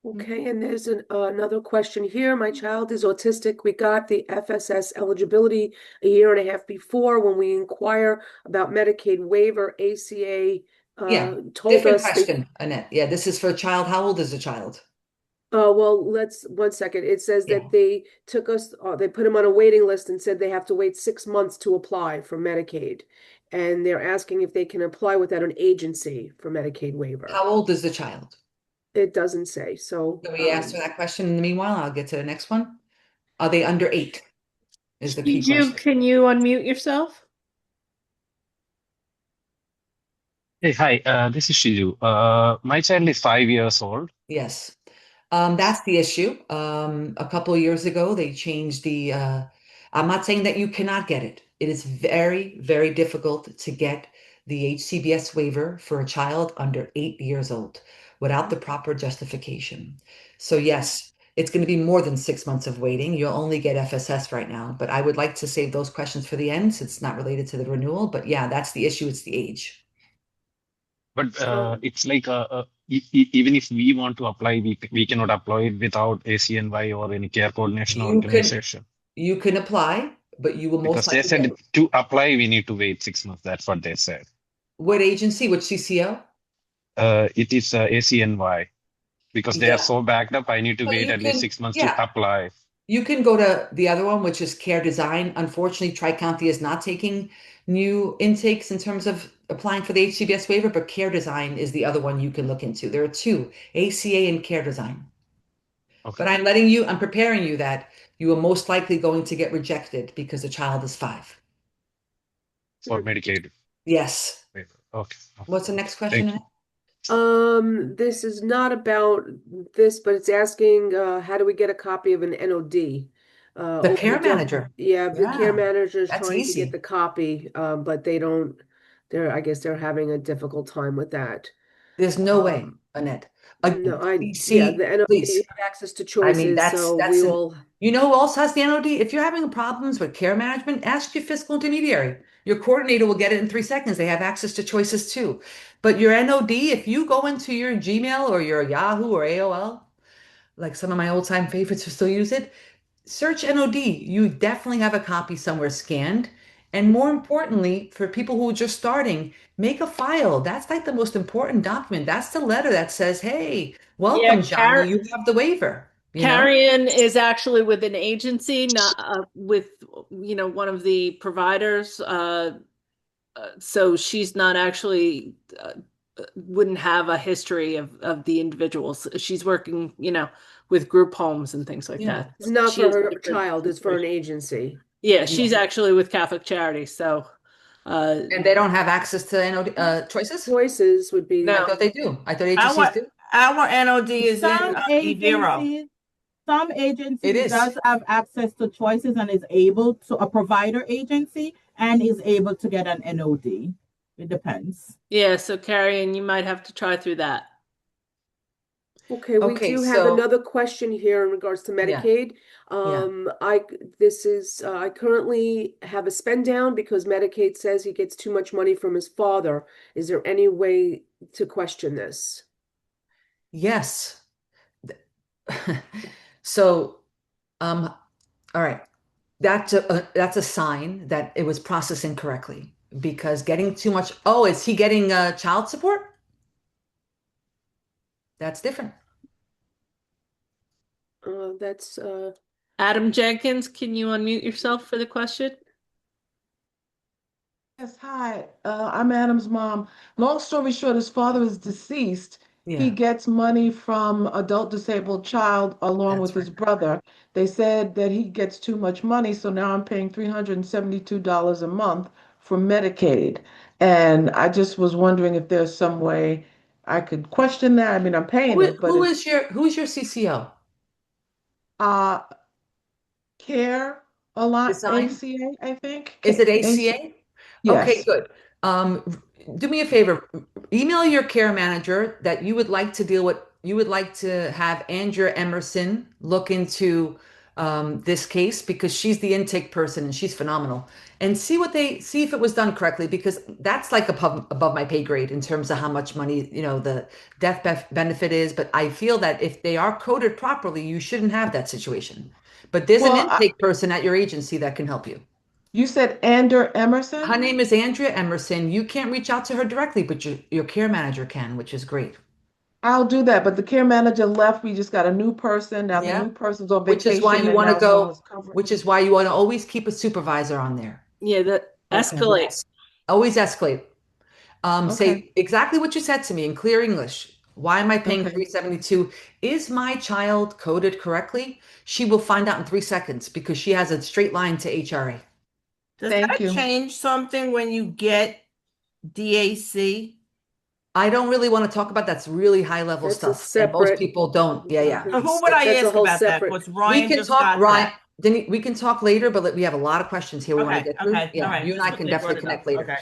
Okay, and there's another question here. My child is autistic. We got the FSS eligibility a year and a half before. When we inquire about Medicaid waiver, ACA Yeah, told different us they, question, Annette. Yeah, this is for a child. How old is the child? well, let's, 1 second. It says Yeah. that they took us, they put him on a waiting list and said they have to wait 6 months to apply for Medicaid. And they're asking if they can apply without an agency for Medicaid waiver. How old is the child? It doesn't say, so. Can we answer that question in the meanwhile? I'll get to the next one. Are they under 8? Is the key question. Can you unmute yourself? Hey, hi, this is Shiju. My child is 5 years old. Yes. That's the issue. A couple of years ago, they changed I'm not saying that you cannot get it. It is very, very difficult to get the HCBS waiver for a child under 8 years old without the proper justification. So yes, it's going to be more than 6 months of waiting. You'll only get FSS right now, but I would like to save those questions for the end since it's not related to the renewal. But yeah, that's the issue. It's the age. But it's like even if we want to apply, we cannot apply it without ACNY or any care coordination You can organization. you can apply, but you will most Because they likely said get to apply, we need to wait 6 months. That's what they said. what agency, which CCO? It is ACNY because they are Yeah. so backed up. I need to But wait you at least can, 6 months yeah, to apply. you can go to the other one, which is Care Design. Unfortunately, Tri-County is not taking new intakes in terms of applying for the HCBS waiver, but Care Design is the other one you can look into. There are two, ACA and Care Design. Okay. But I'm preparing you that you are most likely going to get rejected because the child is 5. For Medicaid. Yes. waiver. Okay. What's the next question? Thank you. This is not about this, but it's asking, how do we get a copy of an NOD? The care manager. Yeah, the care Yeah, manager is that's trying to get easy. the copy, but I guess they're having a difficult time with that. There's no way, Um, Annette. no, Again, yeah, see, the NOD, please. you have access to I mean, choices, so that's we an will, you know who else has the NOD? If you're having problems with care management, ask your fiscal intermediary. Your coordinator will get it in 3 seconds. They have access to choices too. But your NOD, if you go into your Gmail or your Yahoo or AOL, like some of my old time favorites who still use it, search NOD. You definitely have a copy somewhere scanned. And more importantly, for people who are just starting, make a file. That's like the most important document. That's the letter that says, hey, Yeah, welcome, Johnny. You have the waiver, you know? Carrion is actually with an agency, not with, one of the providers. So she's not actually wouldn't have a history of the individuals. She's working, with group homes and things like Yeah. that. it's not She for is her different child, it's for an situation. agency. Yeah, she's actually with Catholic Charities. So, And they don't have access to NOD, choices? Choices would be. I no. thought they do. I thought agencies do. Our NOD is in Some E0. agencies, some It agencies is. does have access to choices and is able to a provider agency and is able to get an NOD. It depends. Yeah, so Carrion, you might have to try through that. Okay, we Okay, do have so another question here in regards to yeah, Medicaid. yeah. I currently have a spend down because Medicaid says he gets too much money from his father. Is there any way to question this? Yes. So, all right. That's a sign that it was processed incorrectly because getting too much. Oh, is he getting child support? That's different. That's Adam Jenkins, can you unmute yourself for the question? Yes, hi. I'm Adam's mom. Long story short, his father is deceased. He Yeah, gets money from adult disabled child along that's with right. his brother. They said that he gets too much money, so now I'm paying $372 a month for Medicaid. And I just was wondering if there's some way I could question that. I mean, I'm paying it, but it's Who's your CCO? uh Care a lot Design? ACA, I think. Is it AC, ACA? Okay, yes. good. Do me a favor. Email your care manager that you would like to have Andrea Emerson look into this case because she's the intake person and she's phenomenal. And see if it was done correctly because that's like above my pay grade in terms of how much money, the benefit is. But I feel that if they are coded properly, you shouldn't have that situation. But there's an Well, intake person at your agency that can help you. you said Ander Her Emerson? name is Andrea Emerson. You can't reach out to her directly, but your care manager can, which is great. I'll do that, but the care manager left. We just got a new person. Now the Yeah. new person's on Which is why vacation you and want to now no one go, was covering. which is why you want to always keep a supervisor on there. Yeah, that Okay. escalates. Yes. Always escalate. Okay. Say exactly what you said to me in clear English. Why am I paying Okay. 372? Is my child coded correctly? She will find out in 3 seconds because she has a straight line to HRA. Does Thank that you. change something when you get DAC? I don't really want to talk about that's really high level That's a stuff. And most separate. people don't. Yeah. So who would I That's a ask whole about that? separate. Because We Ryan can just talk, got Ryan. that. Then we can talk later, but we have a lot of questions here we want to Okay, get through. okay, Yeah, all right. you and I can They brought definitely it connect up. later.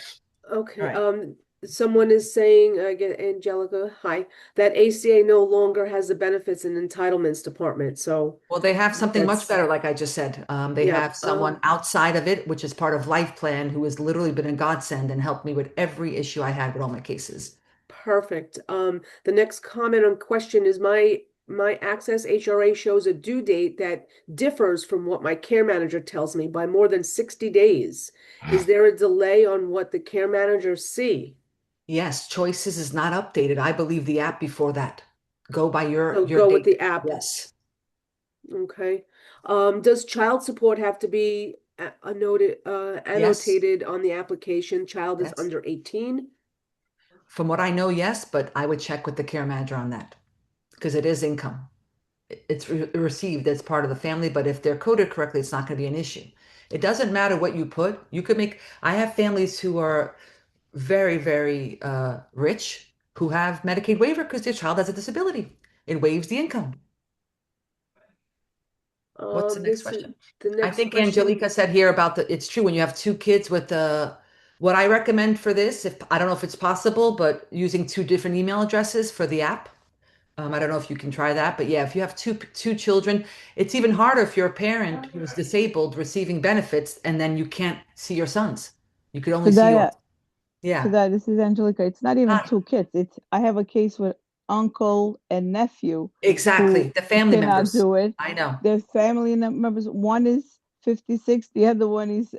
Okay, Okay. all right. Someone is saying again, Angelica, hi, that ACA no longer has the benefits and entitlements department. So Well, they have something much that's better, like I just said. They yeah. have someone outside of it, which is part of Life Plan, who has literally been a godsend and helped me with every issue I had with all my cases. Perfect. The next comment on question is my Access HRA shows a due date that differs from what my care manager tells me by more than 60 days. Is there a delay on what the care managers see? Yes, Choices is not updated. I believe the app before that. Go by So your go with date. the app. Yes. Okay. Does child support have to be Yes. annotated on the application? Child is Yes. under 18? From what I know, yes, but I would check with the care manager on that because it is income. It's received as part of the family, but if they're coded correctly, it's not going to be an issue. It doesn't matter what you put. You could make, I have families who are very, very rich who have Medicaid waiver because their child has a disability. It waives the income. What's the next question? The I next think question. Angelica said here about it's true when you have two kids with what I recommend for this, if I don't know if it's possible, but using two different email addresses for the app. I don't know if you can try that, but yeah, if you have two children, it's even harder if you're a parent who's disabled receiving benefits and then you can't see your sons. You could only see yours. Fidaije, Yeah. Fidaije, this is Angelica. It's not even Hi. two kids. I have a case with uncle and nephew Exactly. who The family cannot members. do it. I know. Their family members. One is 56, the other one is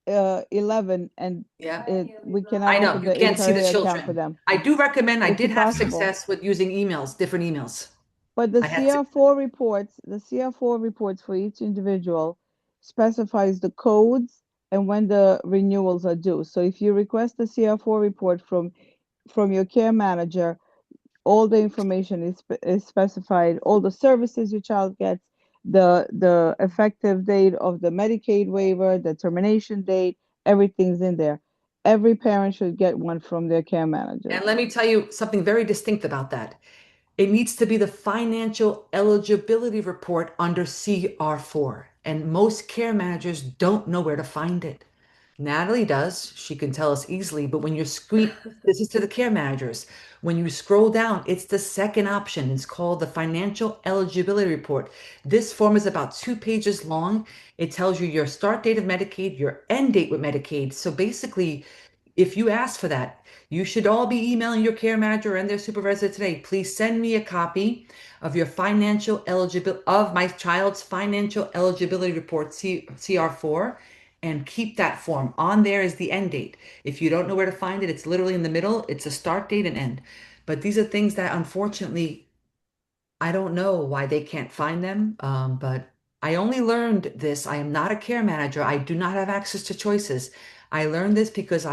11, and Yeah. we cannot I know. open You the can't see the HRA account for children. them. I do recommend, I It's did have impossible. success with using emails, different emails. But the I had CR4 reports, for each individual specifies the codes and when the renewals are due. So if you request a CR4 report from your care manager, all the information is specified, all the services your child gets, the effective date of the Medicaid waiver, the termination date, everything's in there. Every parent should get one from their care manager. And let me tell you something very distinct about that. It needs to be the financial eligibility report under CR4. And most care managers don't know where to find it. Natalie does. She can tell us easily, but when you're this is to the care managers. When you scroll down, it's the second option. It's called the financial eligibility report. This form is about 2 pages long. It tells you your start date of Medicaid, your end date with Medicaid. So basically, if you ask for that, you should all be emailing your care manager and their supervisor today. Please send me a copy of your financial eligibility of my child's financial eligibility report, CR4, and keep that form. On there is the end date. If you don't know where to find it, it's literally in the middle. It's a start date and end. But these are things that unfortunately I don't know why they can't find them. But I only learned this. I am not a care manager. I do not have access to choices. I learned this because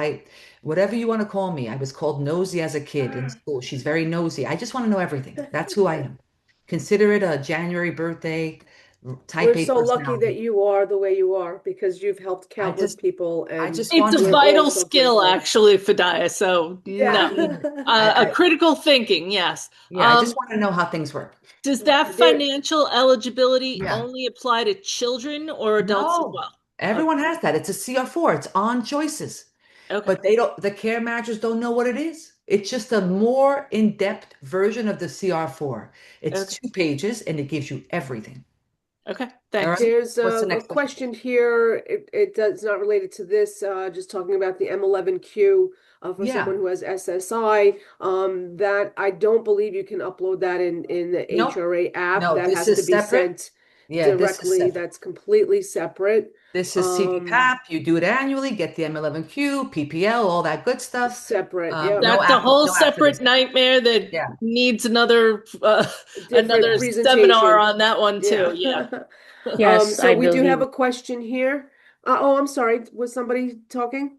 whatever you want to call me, I was called nosy as a kid in school. She's very nosy. I just want to know everything. That's who I am. Consider it a January birthday, type We're A so lucky that personality. you are the way you are because you've helped countless people and just It's want a to. we're all vital so skill, grateful. actually, Fidaije. So Yeah. no, I, a critical thinking, yes. yeah, I just want to know how things work. Does that There, financial eligibility Yeah. only apply to children or adults as No, well? everyone has that. It's a CR4. It's on choices. Okay. But the care managers don't know what it is. It's just a more in-depth version of the CR4. It's Okay. 2 pages and it gives you everything. Okay, All thanks. right. There's What's the a next question? question here. It's not related to this, just talking about the M11Q for Yeah. someone who has SSI. That I don't believe you can upload that in the Nope. HRA app. No, That this has to is be separate. sent Yeah, this is directly. separate. That's completely separate. This is CDPAP. You do it annually, get the M11Q, PPL, all that good stuff. Separate. Yeah. No That's a whole no after this. separate nightmare that Yeah. needs another Different another seminar presentation. on that one too. Yeah. Yes, So I we do have believe. a question here. Oh, I'm sorry. Was somebody talking?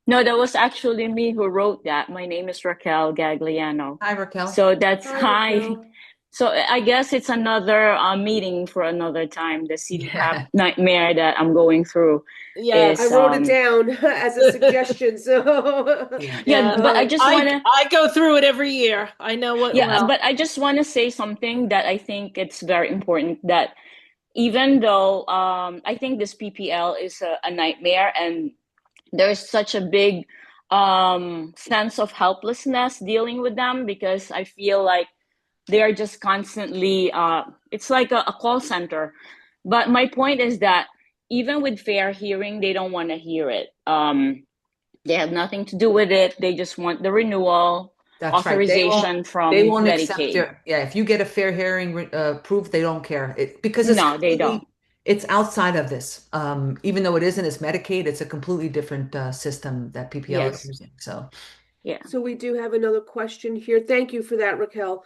No, that was actually me who wrote that. My name is Raquel Gagliano. Hi, Raquel. So that's Hi, hi. Raquel. So I guess it's another meeting for another time. The CDPAP Yeah. nightmare that I'm going through Yes. I is wrote it down as a suggestion. So Yeah. yeah, but I just I wanna I go through it every year. I know it yeah, well. but I just wanna say something that I think it's very important that even though I think this PPL is a nightmare and there's such a big sense of helplessness dealing with them because I feel like they are just constantly it's like a call center. But my point is that even with fair hearing, they don't want to hear it. They have nothing to do with it. They just want the renewal That's right. authorization They from won't accept Medicaid. your, yeah, if you get a fair hearing proof, they don't care. Because it's No, they don't. completely, it's outside of this. Even though it isn't, it's Medicaid, it's a completely different system that PPL is Yes. using. So Yeah. So we do have another question here. Thank you for that, Raquel.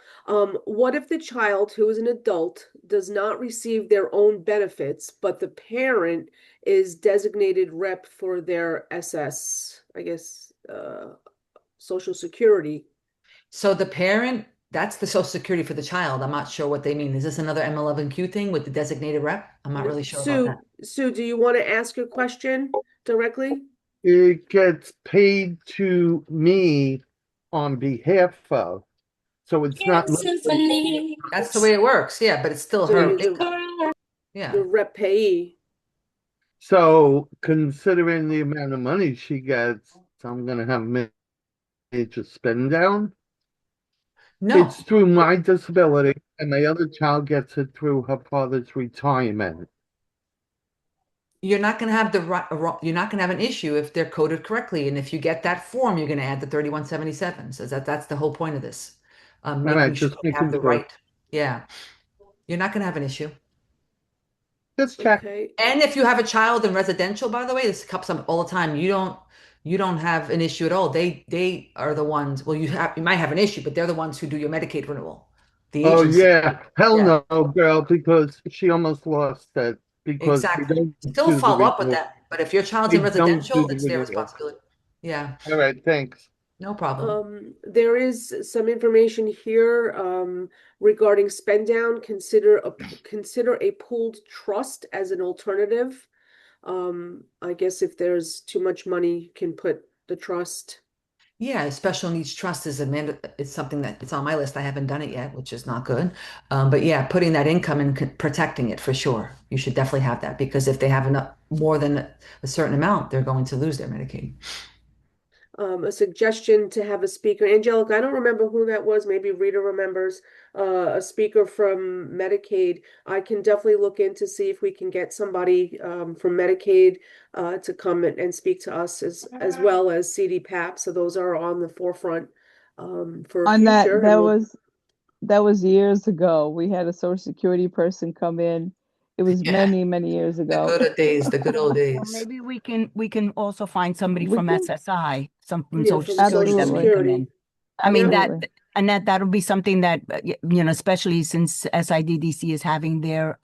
What if the child who is an adult does not receive their own benefits, but the parent is designated rep for their SS, I guess, Social Security? So the parent, that's the Social Security for the child. I'm not sure what they mean. Is this another M11Q thing with the designated rep? I'm not really sure about that. Sue, do you want to ask your question directly? It gets paid to me on behalf of, so it's not. That's the way it works. Yeah, but it's still So her. you're Yeah. the rep payee. So considering the amount of money she gets, I'm gonna have major spend down. No, It's through my disability, and my other child gets it through her father's retirement. you're not going to have you're not going to have an issue if they're coded correctly. And if you get that form, you're going to add the 3177. So that's the whole point of this. Making Alright, sure just you have making the sure. right. Yeah. You're not going to have an issue. Just check. Okay. And if you have a child in residential, by the way, this comes up all the time. You don't have an issue at all. They are the ones, well, you might have an issue, but they're the ones who do your Medicaid renewal. The Oh agency. yeah, hell Yeah. no, girl, because she almost lost it because we Exactly. don't Still do the follow up with renewal. that. But if your child's We in don't do residential, the it's their renewal. responsibility. Yeah. All right, thanks. No problem. There is some information here regarding spend down. Consider a pooled trust as an alternative. I guess if there's too much money, you can put the trust. Yeah, special needs trust is it's something that it's on my list. I haven't done it yet, which is not good. But yeah, putting that income and protecting it for sure. You should definitely have that because if they have enough more than a certain amount, they're going to lose their Medicaid. A suggestion to have a speaker. Angelica, I don't remember who that was. Maybe Rita remembers a speaker from Medicaid. I can definitely look in to see if we can get somebody from Medicaid to come and speak to us as well as CDPAP. So those are on the forefront for On future. that was years ago. We had a Social Security person come in. It was Yeah. many years The ago. good days, the good old Well, days. maybe we can also find somebody We from can SSI, some from Yeah, Social from Security Social that may come Security. in. I mean Absolutely. Annette, that'll be something that especially since SIDDC is having their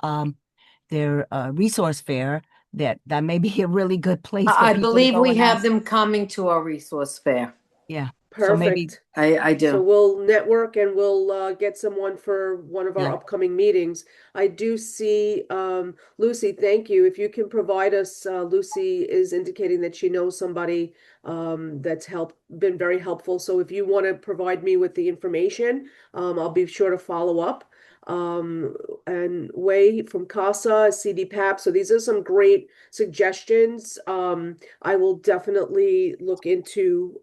resource fair, that may be a really good place for I people to believe go we and have ask. them coming to our resource fair. Yeah. So maybe Perfect. I So do. we'll network and we'll get someone for one of our Yeah. upcoming meetings. I do see Lucy, thank you. If you can provide us, Lucy is indicating that she knows somebody that's been very helpful. So if you want to provide me with the information, I'll be sure to follow up. And Wei from CASA, CDPAP. So these are some great suggestions. I will definitely look into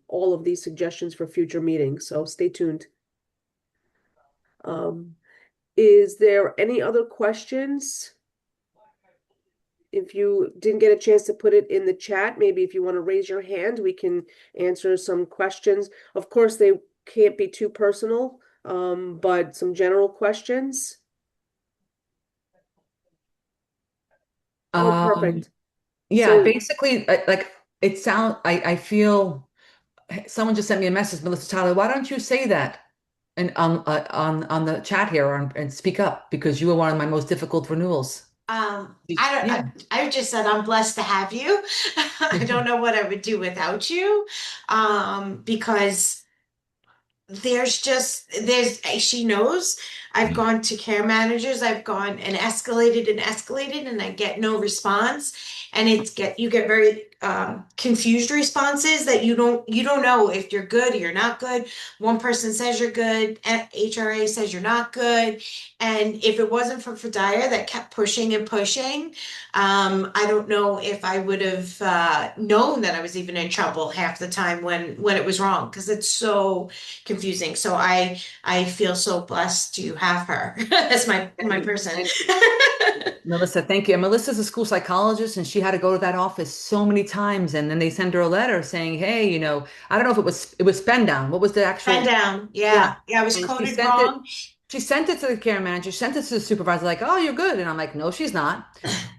all of these suggestions for future meetings, so stay tuned. Is there any other questions? If you didn't get a chance to put it in the chat, maybe if you want to raise your hand, we can answer some questions. Of course, they can't be too personal, but some general questions. Oh, perfect. Yeah, So- basically, like I feel someone just sent me a message, Melissa Tyler, why don't you say that and on the chat here and speak up because you were one of my most difficult renewals. I just said I'm blessed to have you. I don't know what I would do without you, because she knows I've gone to care managers, I've gone and escalated, and I get no response, and you get very confused responses that you don't know if you're good or you're not good. One person says you're good, and HRA says you're not good, and if it wasn't for Fidaije that kept pushing and pushing, I don't know if I would have known that I was even in trouble half the time when it was wrong, because it's so confusing. So I feel so blessed to have her as my person. Melissa, thank you. And Melissa's a school psychologist, and she had to go to that office so many times. And then they send her a letter saying, "Hey, I don't know if it was spend down. What was the actual Pen down? Yeah, I was And coded wrong. She sent it to the care manager, sent it to the supervisor, like, "Oh, you're good." And I'm like, "No, she's not."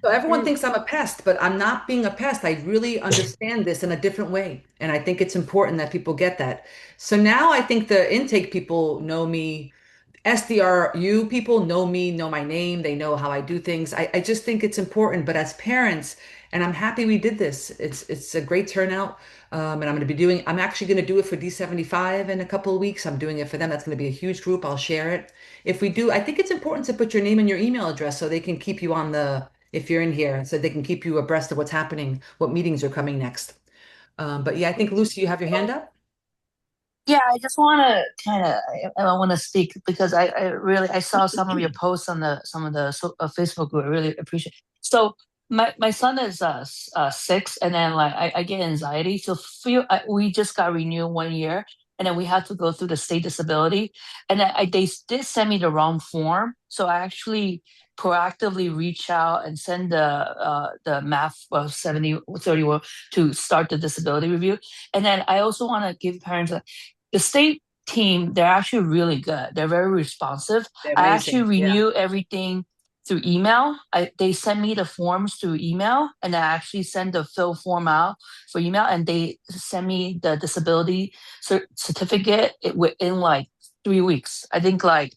So everyone thinks I'm a pest, but I'm not being a pest. I really understand this in a different way, and I think it's important that people get that. So now I think the intake people know me. SDRU people know me, know my name, they know how I do things. I just think it's important. But as parents, and I'm happy we did this. It's a great turnout. And I'm actually going to do it for D75 in a couple of weeks. I'm doing it for them. That's going to be a huge group. I'll share it. If we do, I think it's important to put your name and your email address so they can keep you if you're in here, so they can keep you abreast of what's happening, what meetings are coming next. But yeah, I think Lucy, you have your hand up. Yeah, I just want to I want to speak because I saw some of your posts on some of the Facebook group. I really appreciate. So my son is 6, and then like I get anxiety. So we just got renewed 1 year, and then we had to go through the state disability, and then they did send me the wrong form. So I actually proactively reach out and send the math 7031 to start the disability review. And then I also want to give parents the state team, they're actually really good. They're very responsive. They're I amazing. actually renew everything through email. They send me the forms through email, and I actually send the fill form out for email, and they send me the disability certificate within like 3 weeks. I think I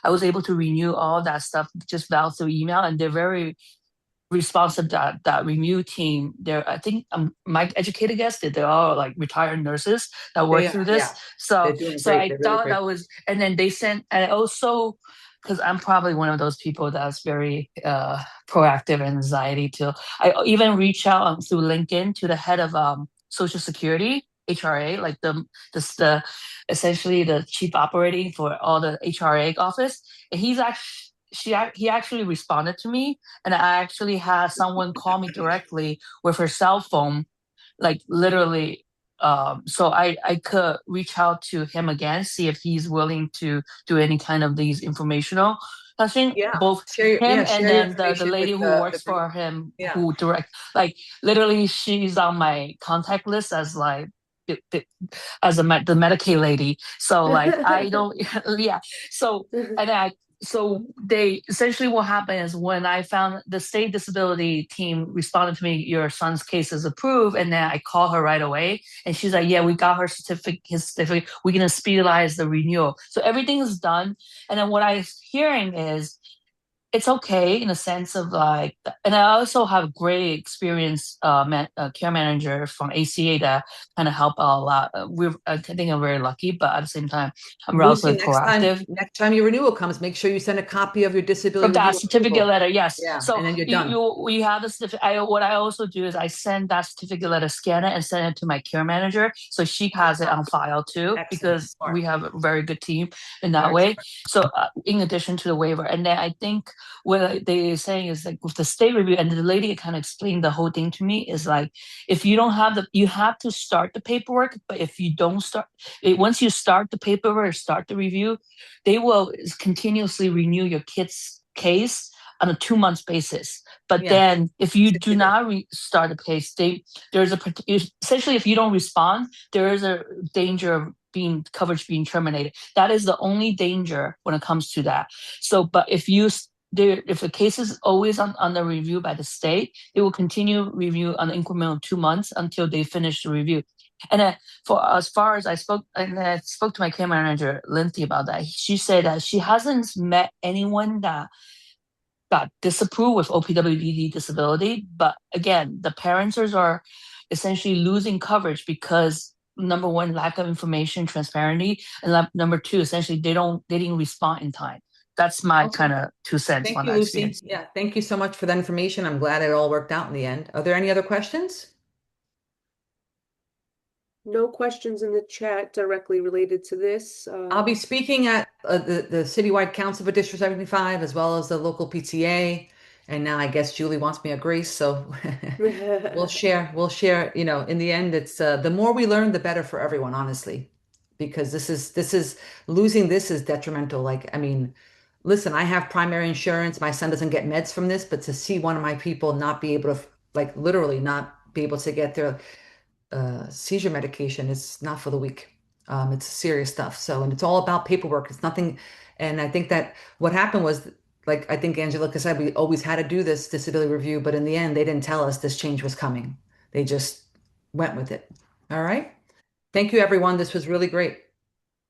was able to renew all that stuff just via through email, and they're very responsive. That renew team, I think my educated guess that they're all like retired nurses that work through this. Yeah. So They're doing so great. I They're really thought great. that was, and then they sent, and also because I'm probably one of those people that's very proactive and anxiety too. I even reach out through LinkedIn to the head of Social Security HRA, like the essentially the chief operating for all the HRA office, and he actually responded to me, and I actually had someone call me directly with her cell phone, like literally. So I could reach out to him again, see if he's willing to do any kind of these informational. I think both him and then the lady who works for him, who direct, like literally she's on my contact list as like as the Medicaid lady. So like I don't, yeah. So so they essentially, what happened is when I found the state disability team responded to me, your son's case is approved, and then I called her right away, and she's like, yeah, we got her his certificate. We're gonna speedize the renewal. So everything is done. And then what I'm hearing is it's okay in a sense of like, and I also have great experience care manager from ACA that kind of help out a lot. I think I'm very lucky, but at the same time, I'm Lucy, relatively proactive. next time your renewal comes, make sure you send a copy of your disability Of that review certificate approval. letter, yes. Yeah, So and then you're done. we have the certificate. What I also do is I send that certificate letter, scan it, and send it to my care manager, so she has it on file too. Because we have a very good team in that way. So in addition to the waiver, and then I think what they're saying is like with the state review, and the lady kind of explained the whole thing to me, is like, if you don't have you have to start the paperwork, but if you don't once you start the paperwork, start the review, they will continuously renew your kid's case on a 2 month basis. But then if you do not start the case, essentially, if you don't respond, there is a danger of coverage being terminated. That is the only danger when it comes to that. So, but if the case is always on the review by the state, it will continue review on an increment of 2 months until they finish the review. And for as far as I spoke to my care manager, Lindsay, about that, she said that she hasn't met anyone that got disapproved with OPWDD disability. But again, the parents are essentially losing coverage because number one, lack of information, transparency, and number two, essentially they didn't respond in time. That's my kind of 2 cents on that experience. Yeah, thank you so much for that information. I'm glad it all worked out in the end. Are there any other questions? No questions in the chat directly related to this. I'll be speaking at the Citywide Council for District 75, as well as the local PTA. And now I guess Julie wants me at Grace, so we'll share. You know, in the end, it's the more we learn, the better for everyone, honestly, because this is losing this is detrimental. Like, I mean, listen, I have primary insurance. My son doesn't get meds from this, but to see one of my people not be able to, like, literally not be able to get their seizure medication is not for the weak. It's serious stuff. So, and it's all about paperwork. It's nothing. And I think that what happened was, like, I think Angelica said, we always had to do this disability review, but in the end, they didn't tell us this change was coming. They just went with it. All right. Thank you, everyone. This was really great.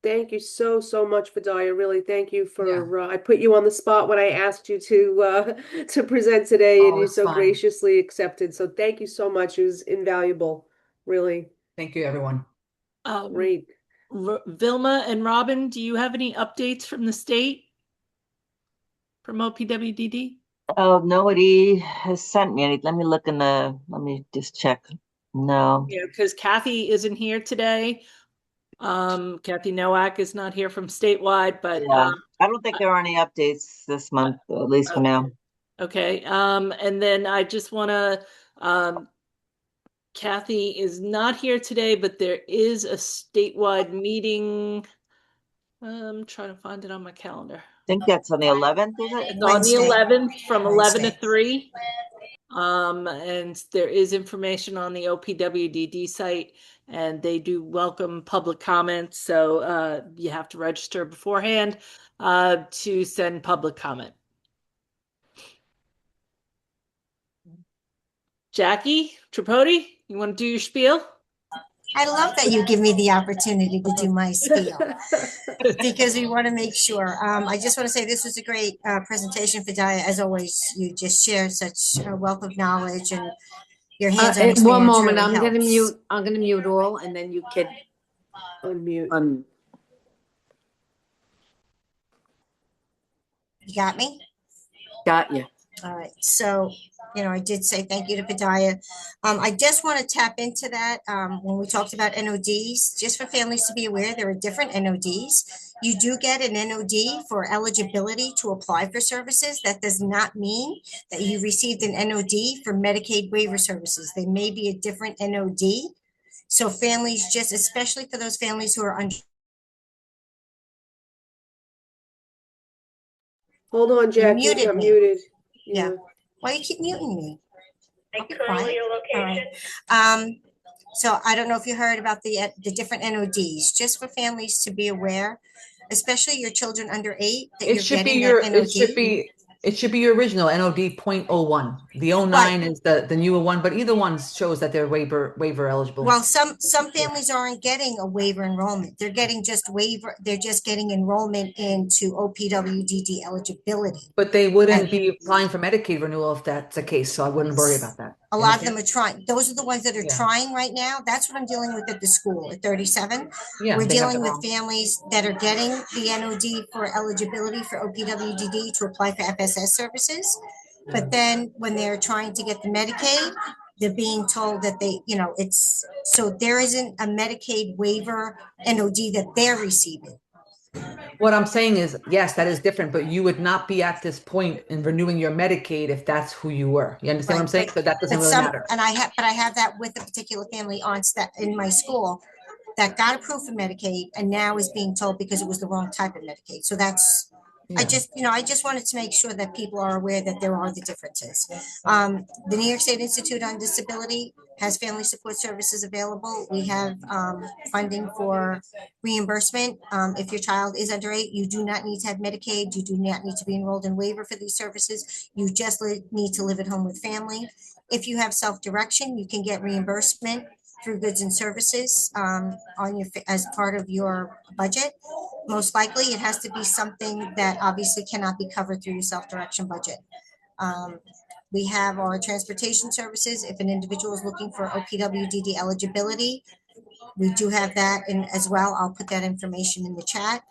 Thank you so much, Fidaije. Really, thank you for. I put you on the spot when I asked you to present today, and you so graciously accepted. So thank you so much. It was invaluable. Really. Thank you, everyone. Great. Vilma and Robin, do you have any updates from the state from OPWDD? Oh, nobody has sent me any. Let me just check. No. Yeah, because Kathy isn't here today. Kathy Nowak is not here from statewide, but yeah, I don't think there are any updates this month, at least for now. Okay. And then I just want to, Kathy is not here today, but there is a statewide meeting. I'm trying to find it on my calendar. I think that's on the 11th, is it? It's on the 11th from 11 to 3. And there is information on the OPWDD site, and they do welcome public comments. So you have to register beforehand to send public comment. Jackie Tripodi, you want to do your spiel? I love that you give me the opportunity to do my spiel because we want to make sure. I just want to say this was a great presentation, Fidaije. As always, you just shared such a wealth of knowledge, and your hands-on experience. One moment, really I'm gonna helps. mute. I'm gonna mute all, and then you can unmute. You got me? Got you. All right. So, I did say thank you to Fidaije. I just want to tap into that when we talked about NODs, just for families to be aware, there are different NODs. You do get an NOD for eligibility to apply for services. That does not mean that you received an NOD for Medicaid waiver services. They may be a different NOD. So families, just especially for those families who are under. Hold on, Jackie. You got muted. Yeah. Why you keep muting me? Be quiet. All right. So I don't know if you heard about the different NODs, just for families to be aware, especially your children under 8. That It should be your. It should be your original NOD .01. The 09 is the newer one, but either one shows that they're waiver eligible. Well, some families aren't getting a waiver enrollment. They're getting just waiver. They're just getting enrollment into OPWDD eligibility. But they wouldn't be applying for Medicaid renewal if that's the case. So I wouldn't worry about that. A lot of them are trying. Those are the ones that are trying right now. That's what I'm dealing with at the school at 37. We're dealing with families that are getting the NOD for eligibility for OPWDD to apply for FSS services. But then when they're trying to get the Medicaid, they're being told that so there isn't a Medicaid waiver NOD that they're receiving. What I'm saying is, yes, that is different, but you would not be at this point in renewing your Medicaid if that's who you were. You understand what I'm saying? So that doesn't But really some, matter. and I have that with a particular family on in my school that got approved for Medicaid and now is being told because it was the wrong type of Medicaid. So that's, I just wanted to make sure that people are aware that there are the differences. The New York State Institute on Disability has family support services available. We have funding for reimbursement. If your child is under 8, you do not need to have Medicaid. You do not need to be enrolled in waiver for these services. You just need to live at home with family. If you have self-direction, you can get reimbursement through goods and services on your as part of your budget. Most likely, it has to be something that obviously cannot be covered through your self-direction budget. We have our transportation services. If an individual is looking for OPWDD eligibility, we do have that in as well. I'll put that information in the chat.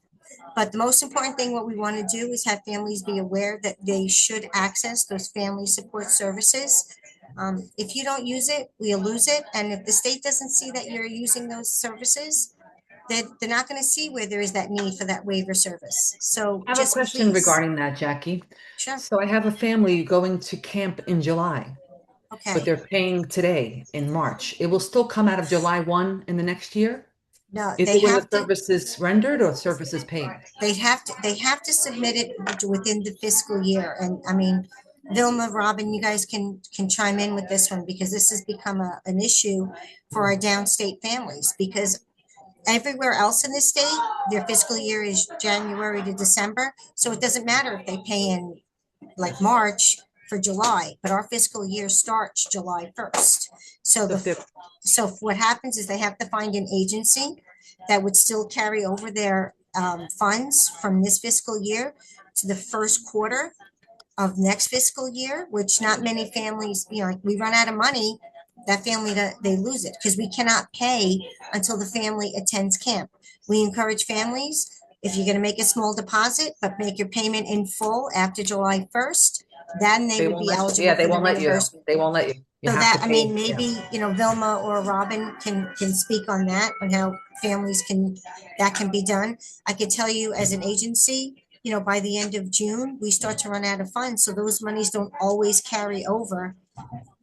But the most important thing, what we want to do is have families be aware that they should access those family support services. If you don't use it, we'll lose it. And if the state doesn't see that you're using those services, they're not going to see where there is that need for that waiver service. So I have a question regarding that, Jackie. Sure. So I have a family going to camp in July, Okay. but they're paying today in March. It will still come out of July 1 in the next year? No, Is they it when have the service is rendered or service is paid? They have to submit it within the fiscal year. And I mean, Vilma, Robin, you guys can chime in with this one because this has become an issue for our downstate families because everywhere else in the state, their fiscal year is January to December. So it doesn't matter if they pay in like March for July, but our fiscal year starts July 1st. So what happens is they have to find an agency that would still carry over their funds from this fiscal year to the first quarter of next fiscal year, which not many families, like we run out of money, that family, they lose it because we cannot pay until the family attends camp. We encourage families, if you're going to make a small deposit, but make your payment in full after July 1st, then they would be eligible Yeah, they for the won't let you. reimbursement. They won't let you. You So have that, to I pay. mean, maybe, Vilma or Robin can speak on that, on how families that can be done. I could tell you as an agency, by the end of June, we start to run out of funds. So those monies don't always carry over.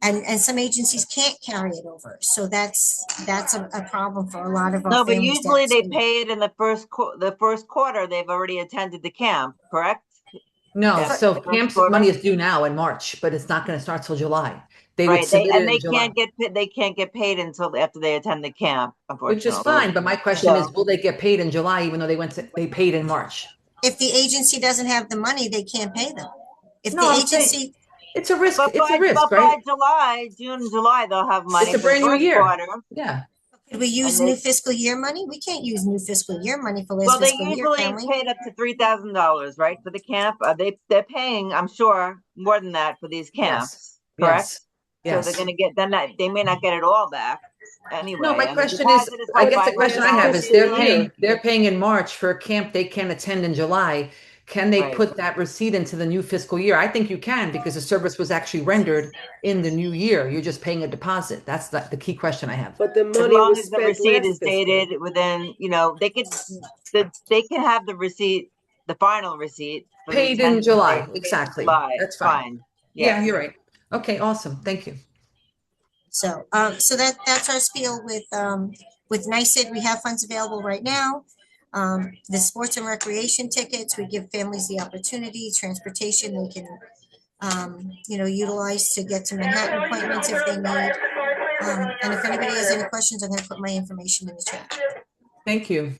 And some agencies can't carry it over. So that's a problem for a lot of our No, but families. usually they pay it in the first quarter. They've already attended the camp, correct? No, Yeah, so the first camp's quarter? money is due now in March, but it's not going to start till July. They would Right, submit it in July, they can't get paid until after they attend the camp, which is unfortunately. fine. But my question So- is, will they get paid in July even though they paid in March? If the agency doesn't have the money, they can't pay them. If No, the I'm saying agency, it's a risk. But It's a risk, by right? July, June and July, they'll have money It's a for the brand new first year. quarter. Yeah. could we use And new fiscal year money? We can't use new fiscal year money for last Well, they fiscal year, usually can we? paid up to $3,000, right, for the camp. They're paying, I'm sure, more than that for these camps, correct? Yes. So they're going to get they may not get it all back anyway. No, my and question is, deposit I like guess the question I $500 have is, a year. they're paying in March for a camp they can't attend in July. Can they Right. put that receipt into the new fiscal year? I think you can because the service was actually rendered in the new year. You're just paying a deposit. That's the key question I have. But the As money long was as the spent receipt last is fiscal. dated within, they can have the receipt, the final receipt for the Paid in attendance July, date, paid in exactly. July. That's fine. Yeah, Yes. you're right. Okay, awesome. Thank you. So, so that's our spiel with NYSID. We have funds available right now. The sports and recreation tickets, we give families the opportunity, transportation they can, utilize to get to Manhattan appointments if they need. And if anybody has any questions, I'm going to put my information in the chat. Thank you.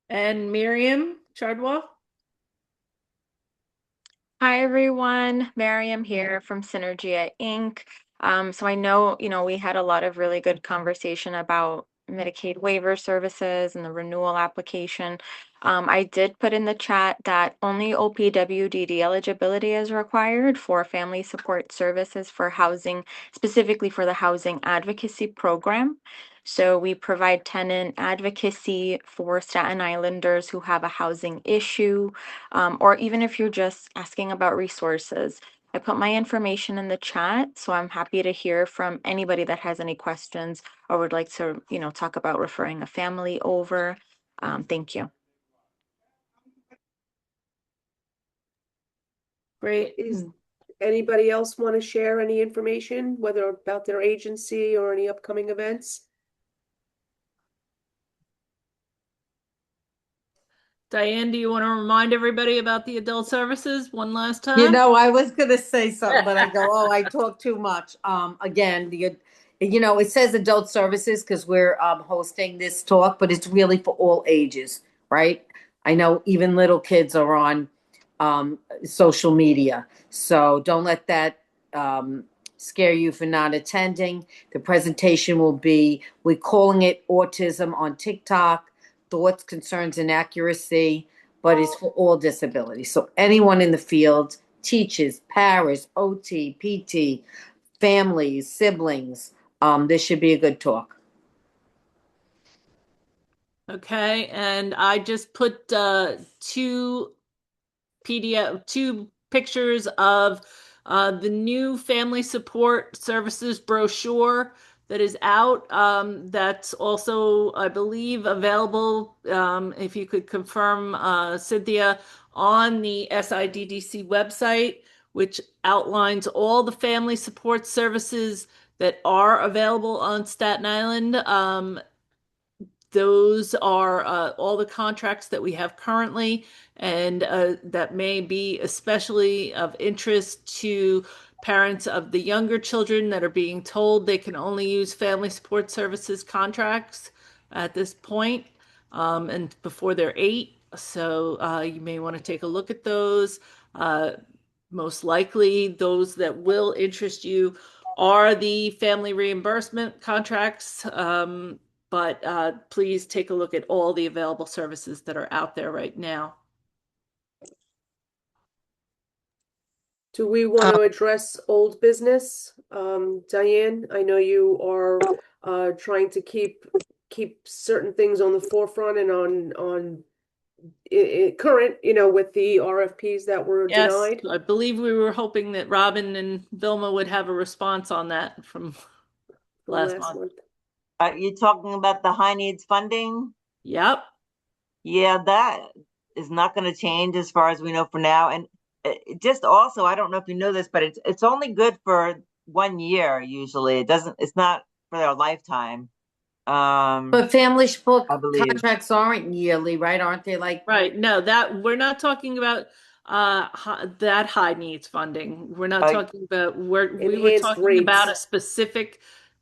And Miriam Chardwa? Hi, everyone. Miriam here from Synergia Inc. So I know, we had a lot of really good conversation about Medicaid waiver services and the renewal application. I did put in the chat that only OPWDD eligibility is required for family support services for housing, specifically for the housing advocacy program. So we provide tenant advocacy for Staten Islanders who have a housing issue, or even if you're just asking about resources. I put my information in the chat, so I'm happy to hear from anybody that has any questions or would like to, talk about referring a family over. Thank you. Great. Is anybody else want to share any information, whether about their agency or any upcoming events? Diane, do you want to remind everybody about the adult services one last time? You know, I was gonna say something, but I go, oh, I talk too much. Again, it says adult services because we're hosting this talk, but it's really for all ages, right? I know even little kids are on social media, so don't let that scare you for not attending. The presentation will be, we're calling it Autism on TikTok, Thoughts, Concerns, and Accuracy, but it's for all disabilities. So anyone in the field, teachers, paras, OT, PT, families, siblings, this should be a good talk. Okay, and I just put two pictures of the new family support services brochure that is out. That's also, I believe, available, if you could confirm, Cynthia, on the SIDDC website, which outlines all the family support services that are available on Staten Island. Those are all the contracts that we have currently, and that may be especially of interest to parents of the younger children that are being told they can only use family support services contracts at this point, and before they're 8. So you may want to take a look at those. Most likely, those that will interest you are the family reimbursement contracts. But please take a look at all the available services that are out there right now. Do we want to address old business? Diane, I know you are trying to keep certain things on the forefront and on current, with the RFPs that were Yes, denied. I believe we were hoping that Robin and Vilma would have a response on that from last month. Are you talking about the high needs funding? Yep. Yeah, that is not going to change as far as we know for now. And just also, I don't know if you know this, but it's only good for 1 year usually. It's not for their lifetime. But family support I believe. contracts aren't yearly, right? Aren't they like? Right. No, that we're not talking about that high needs funding. We're not talking about we were Enhanced talking rates. about a specific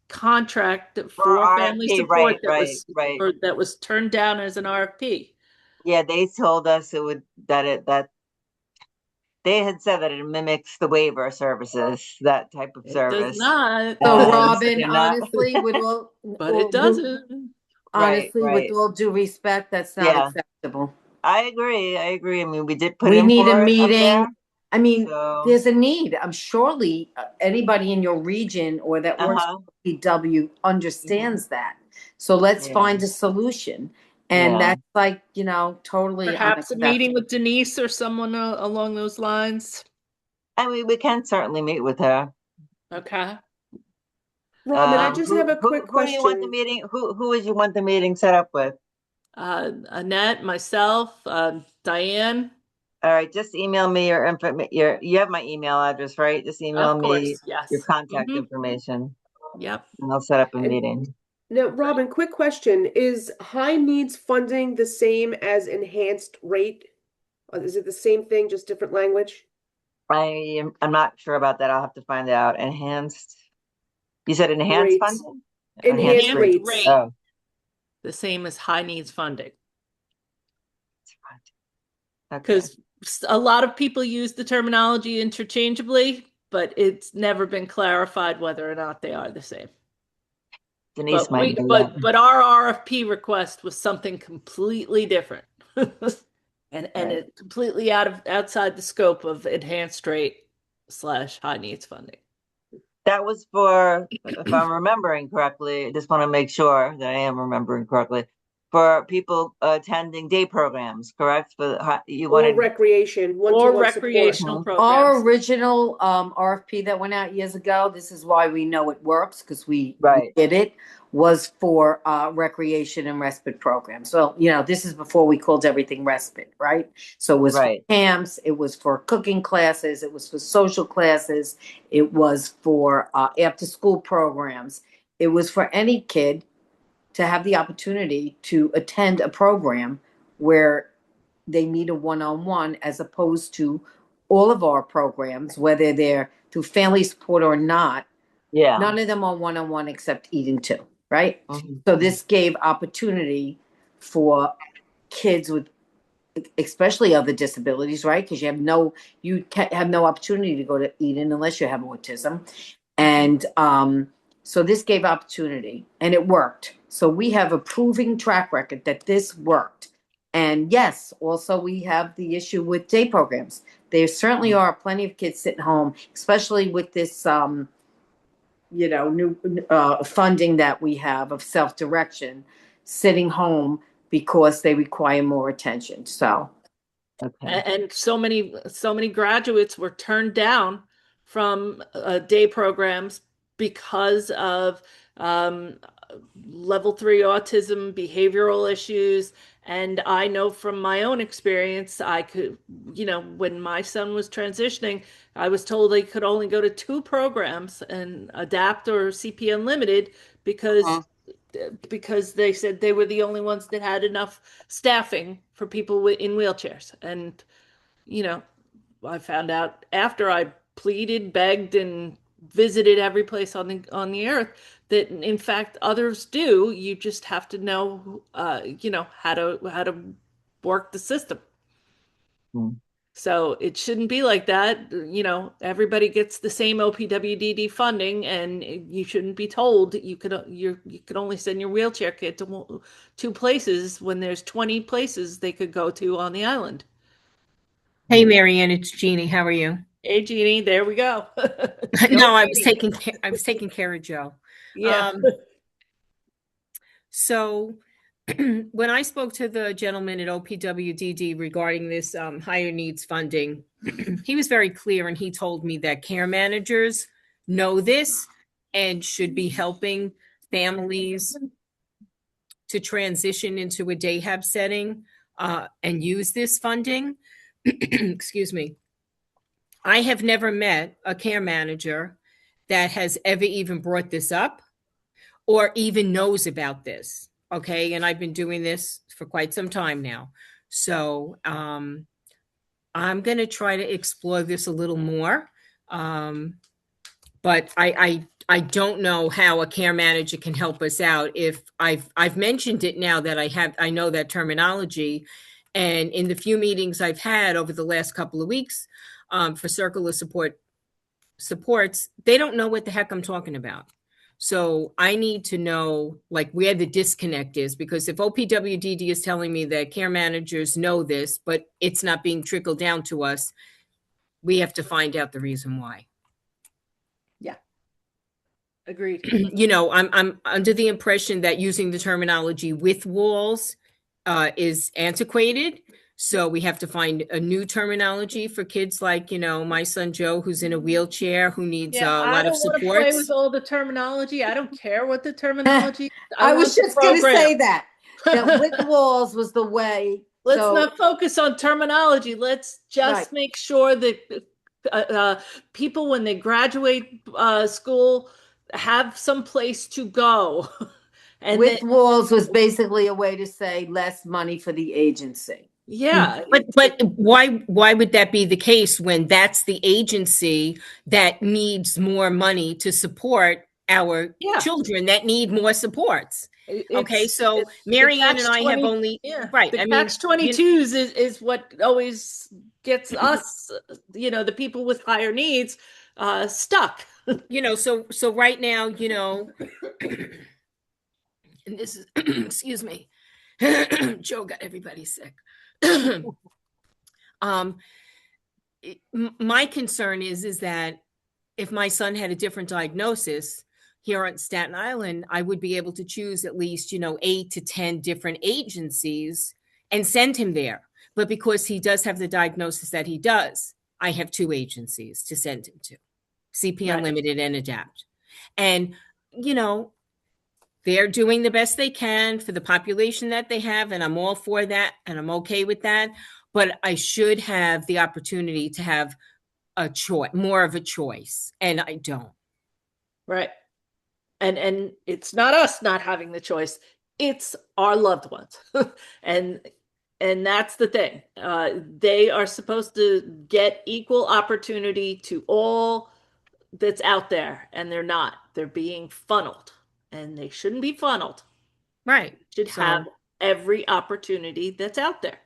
contract For for family RFP, support right. that was turned down as an RFP. Yeah, they told us that they had said that it mimics the waiver services, that type of service. It does not. So Robin, they're not. honestly, with all, But it doesn't. honestly, Right. with all due respect, that's not acceptable. I agree. I mean, we did put We in need for a it up meeting. there, I mean, so- there's a need. I'm surely anybody in your region or that works for PW understands that. So let's find a solution. And that's like, totally Perhaps a unacceptable. meeting with Denise or someone along those lines. I mean, we can certainly meet with her. Okay. Robin, I just have a quick question. Who do you want the meeting? Who would you want the meeting set up with? Annette, myself, Diane. All right, just email me your info. You have my email address, right? Just email me your contact information. Yep. And I'll set up a meeting. Now, Robin, quick question. Is high needs funding the same as enhanced rate? Is it the same thing, just different language? I'm not sure about that. I'll have to find out. Enhanced. You said enhanced Rates. funding? Enhanced rates. Rate. Oh. The same as high needs funding. Okay. Because a lot of people use the terminology interchangeably, but it's never been clarified whether or not they are the same. Denise might do but that. our RFP request was something completely different. and it completely outside the scope of enhanced rate / high needs funding. That was for, if I'm remembering correctly, I just want to make sure that I am remembering correctly, for people attending day programs, correct? For you wanted recreation, or recreational programs. Our original RFP that went out years ago, this is why we know it works, because we did it, was for recreation and respite programs. So, you know, this is before we called everything respite, right? So it was for camps, it was for cooking classes, it was for social classes, it was for after school programs. It was for any kid to have the opportunity to attend a program where they need a one-on-one, as opposed to all of our programs, whether they're through family support or not. Yeah. None of them are one-on-one except Eden 2, right? So this gave opportunity for kids with, especially other disabilities, right? Because you have no opportunity to go to Eden unless you have autism. And so this gave opportunity, and it worked. So we have a proving track record that this worked. And yes, also we have the issue with day programs. There certainly are plenty of kids sitting home, especially with this new funding that we have of self-direction, sitting home because they require more attention. So and so many graduates were turned down from day programs because of level 3 autism, behavioral issues. And I know from my own experience, I could, when my son was transitioning, I was told they could only go to 2 programs, and ADAPT or CP Unlimited, because they said they were the only ones that had enough staffing for people in wheelchairs. And, I found out after I pleaded, begged, and visited every place on the earth that in fact others do. You just have to know, how to work the system. So it shouldn't be like that. Everybody gets the same OPWDD funding, and you shouldn't be told you could only send your wheelchair kid to 2 places when there's 20 places they could go to on the island. Hey, Marianne, it's Jeannie. How are you? Hey, Jeannie, there we go. No, I was taking care of Joe. Yeah. So when I spoke to the gentleman at OPWDD regarding this higher needs funding, he was very clear, and he told me that care managers know this and should be helping families to transition into a day hab setting and use this funding. Excuse me. I have never met a care manager that has ever even brought this up or even knows about this. Okay. And I've been doing this for quite some time now. So I'm going to try to explore this a little more. But I don't know how a care manager can help us out. If I've mentioned it now that I know that terminology. And in the few meetings I've had over the last couple of weeks for Circle of Supports, they don't know what the heck I'm talking about. So I need to know like where the disconnect is, because if OPWDD is telling me that care managers know this, but it's not being trickled down to us, we have to find out the reason why. Yeah. Agreed. I'm under the impression that using the terminology with walls is antiquated. So we have to find a new terminology for kids like, my son Joe, who's in a wheelchair, who needs a lot of I don't want to play supports. with all the terminology. I don't care what the terminology. I was just going to say that with walls was the way. Let's not focus on terminology. Let's just make sure that people, when they graduate school, have some place to go. And with walls was basically a way to say less money for the agency. Yeah. But why would that be the case when that's the agency that needs more money to support our children that need more supports? Okay, so Marianne and I have only right. The catch-22s is what always gets us, the people with higher needs, stuck. So right now, and this is excuse me, Joe got everybody sick. My concern is that if my son had a different diagnosis here on Staten Island, I would be able to choose at least, 8 to 10 different agencies and send him there. But because he does have the diagnosis that he does, I have 2 agencies to send him to, CP Unlimited and ADAPT. And, they're doing the best they can for the population that they have, and I'm all for that, and I'm okay with that. But I should have the opportunity to have a choice, more of a choice, and I don't. Right. And it's not us not having the choice. It's our loved ones. and and that's the thing. They are supposed to get equal opportunity to all that's out there, and they're not. They're being funneled, and they shouldn't be funneled. Right. Should have every opportunity that's out there.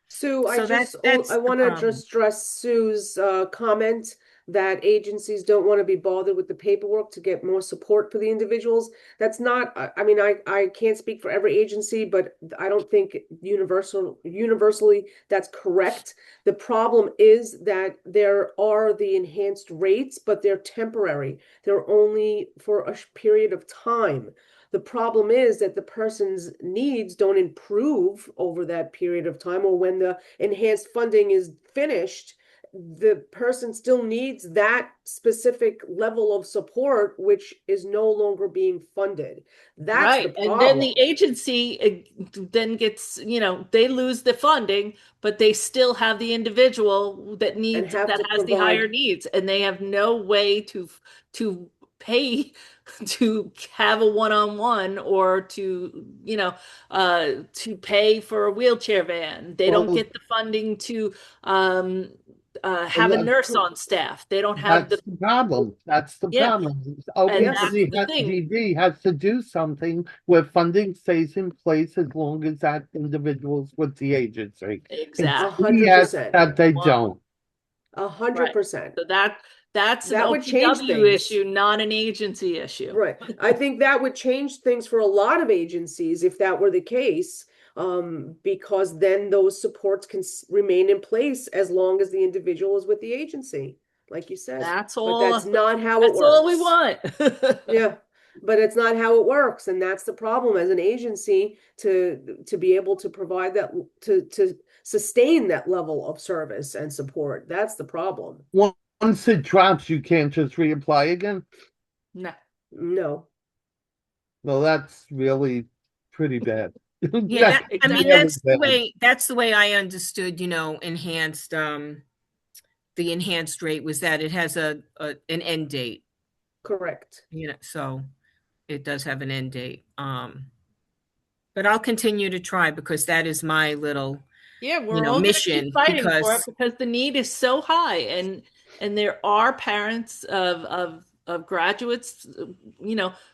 Sue, I So just that's I the want to problem. just stress Sue's comment that agencies don't want to be bothered with the paperwork to get more support for the individuals. That's not, I mean, I can't speak for every agency, but I don't think universally that's correct. The problem is that there are the enhanced rates, but they're temporary. They're only for a period of time. The problem is that the person's needs don't improve over that period of time, or when the enhanced funding is finished, the person still needs that specific level of support, which is no longer being funded. That's the Right. And then the problem. agency then gets, they lose the funding, but they still have the individual that And needs have that to has the higher provide. needs, and they have no way to pay to have a one-on-one, or to pay for a wheelchair van. They don't Well, get the funding to have a nurse on staff. They don't have that's the the problem. That's the yeah, problem. and that's OPWD the thing. DD has to do something where funding stays in place as long as that individual's with the agency. It's Exactly. BS 100%. that they don't. 100%. So that's an That would change OPW things. issue, not an agency issue. Right. I think that would change things for a lot of agencies if that were the case, because then those supports can remain in place as long as the individual is with the agency, like you said. That's But that's all. not how it That's all we works. want. Yeah, but it's not how it works, and that's the problem as an agency to be able to provide that, to sustain that level of service and support. That's the problem. Once it drops, you can't just reapply again. No. No. Well, that's really pretty bad. Yeah, I mean, really that's the way I understood, enhanced, the enhanced rate was that it has an end date. Correct. So it does have an end date. But I'll continue to try, because that is my little, Yeah, we're all going to keep mission, fighting for it, because because the need is so high, and there are parents of graduates,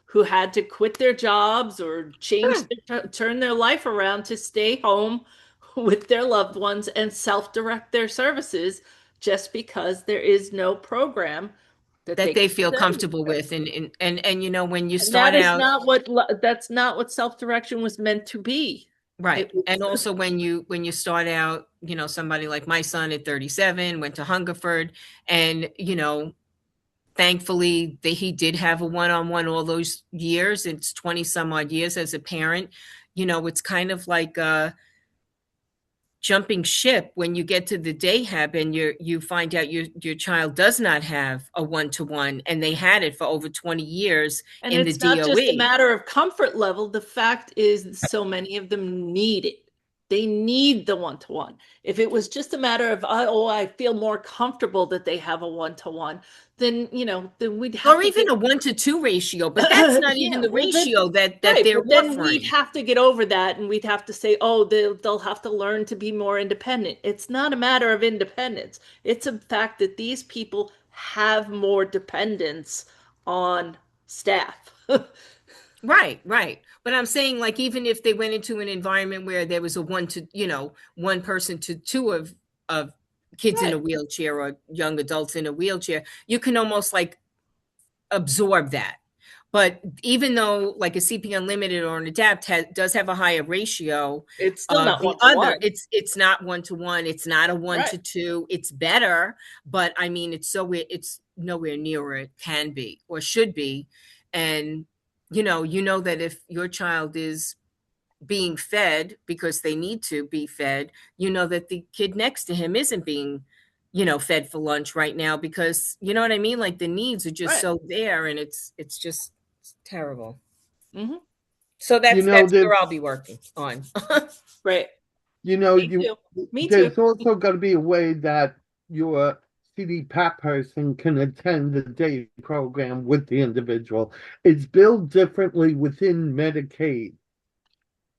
who had to quit their jobs or turn their life around to stay home with their loved ones and self-direct their services, just because there is no program that that they they can feel send comfortable them. with. And when you And start out, that's not what self-direction was meant to be. right. It was, And also when you start out, somebody like my son at 37 went to Hungerford, and, thankfully he did have a one-on-one all those years. It's 20 some odd years as a parent. It's kind of like jumping ship when you get to the day hab and you find out your child does not have a one-to-one, and they had it for over 20 years and in the it's not just a DOE. matter of comfort level. The fact is, so many of them need it. They need the one-to-one. If it was just a matter of, I feel more comfortable that they have a one-to-one, then we'd have Or to even get, a 1-to-2 ratio, but that's not even the well, then, ratio that right, they're but then offering. we'd have to get over that, and we'd have to say, they'll have to learn to be more independent. It's not a matter of independence. It's a fact that these people have more dependence on staff. Right. But I'm saying, like, even if they went into an environment where there was a one person to two of kids in a wheelchair or young adults in a wheelchair, you can almost like absorb that. But even though like a CP Unlimited or an Adapt does have a higher ratio, it's still not the one-to-one. other, it's not 1-to-1. It's not a 1-to-2. It's better, but I mean, it's nowhere near where it can be or should be. And you know that if your child is being fed because they need to be fed, that the kid next to him isn't being fed for lunch right now, because you know what I mean, like the needs are just so there, and it's just terrible. Mm-hmm. So that's there's where I'll be working on. Right. Me Me there's too. also got to be a way that your CDPAP person can attend the day program with the individual. It's billed differently within Medicaid.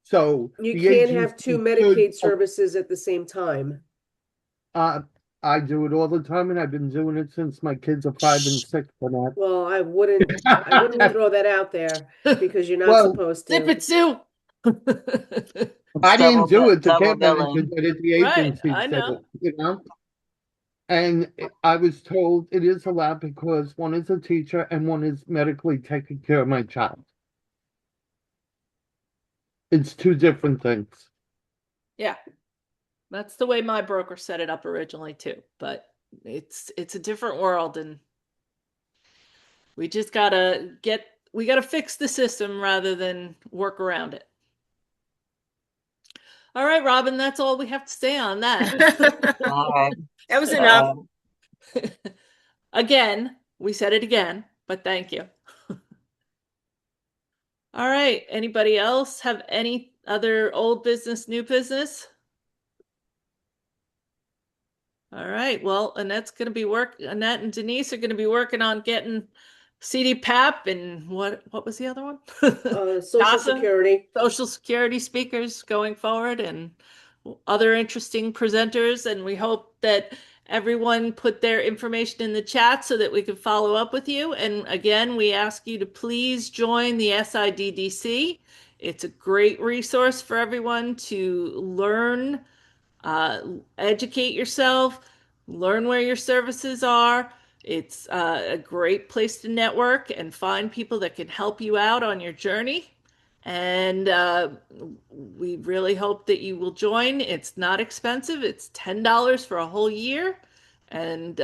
So You the can't have two agency Medicaid could, services at the same time. I do it all the time, and I've been doing it since my kids are 5 and 6 for that. Well, I wouldn't throw that out there because you're not Well, supposed to. Zip it, Sue. I didn't do it. The double care manager billing. did it. The Right, agency I did know. it. And I was told it is allowed because one is a teacher and one is medically taking care of my child. It's two different things. Yeah. That's the way my broker set it up originally too, but it's a different world, and we just gotta fix the system rather than work around it. All right, Robin, that's all we have to say on that. All right. That was enough. Again, we said it again, but thank you. All right, anybody else have any other old business, new business? All right, well, Annette and Denise are going to be working on getting CDPAP and what was the other one? Social NASA, Security. Social Security speakers going forward, and other interesting presenters. And we hope that everyone put their information in the chat so that we can follow up with you. And again, we ask you to please join the SIDDC. It's a great resource for everyone to learn, educate yourself, learn where your services are. It's a great place to network and find people that can help you out on your journey. And we really hope that you will join. It's not expensive. It's $10 for a whole year. And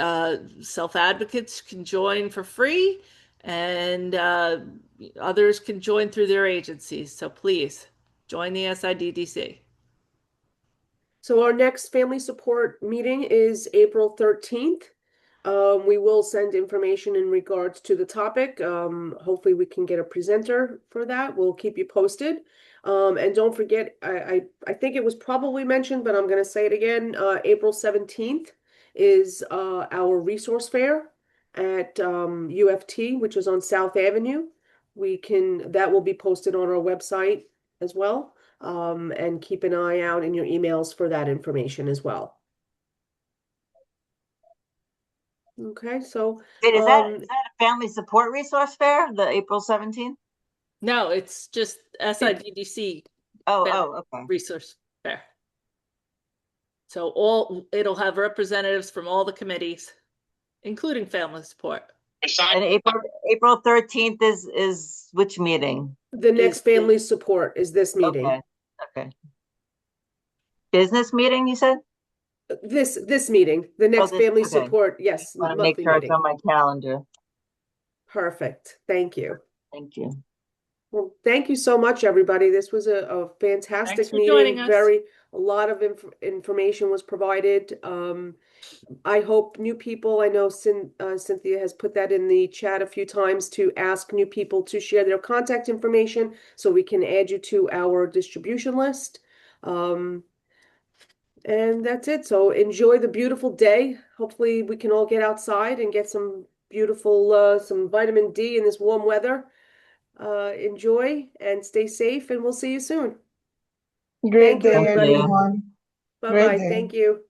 self-advocates can join for free. And others can join through their agencies. So please join the SIDDC. So our next family support meeting is April 13th. We will send information in regards to the topic. Hopefully we can get a presenter for that. We'll keep you posted. And don't forget, I think it was probably mentioned, but I'm going to say it again. April 17th is our resource fair at UFT, which is on South Avenue. That will be posted on our website as well. And keep an eye out in your emails for that information as well. Okay, so Wait, is that a family support resource fair, the April 17th? No, it's just SIDDC. Okay. Resource fair. So it'll have representatives from all the committees, including family support. And April 13th is which meeting? The next family support is this meeting. Okay. Business meeting, you said? This meeting, the next family support, yes, I want to monthly make sure meeting. it's on my calendar. Perfect. Thank you. Thank you. Well, thank you so much, everybody. This was a fantastic Thanks for meeting. joining us. A lot of information was provided. I hope new people, I know Cynthia has put that in the chat a few times, to ask new people to share their contact information so we can add you to our distribution list. And that's it. So enjoy the beautiful day. Hopefully we can all get outside and get some beautiful, some vitamin D in this warm weather. Enjoy and stay safe, and we'll see you soon. Great Thank you, day, everybody. everyone. Bye-bye. Great day. Thank you.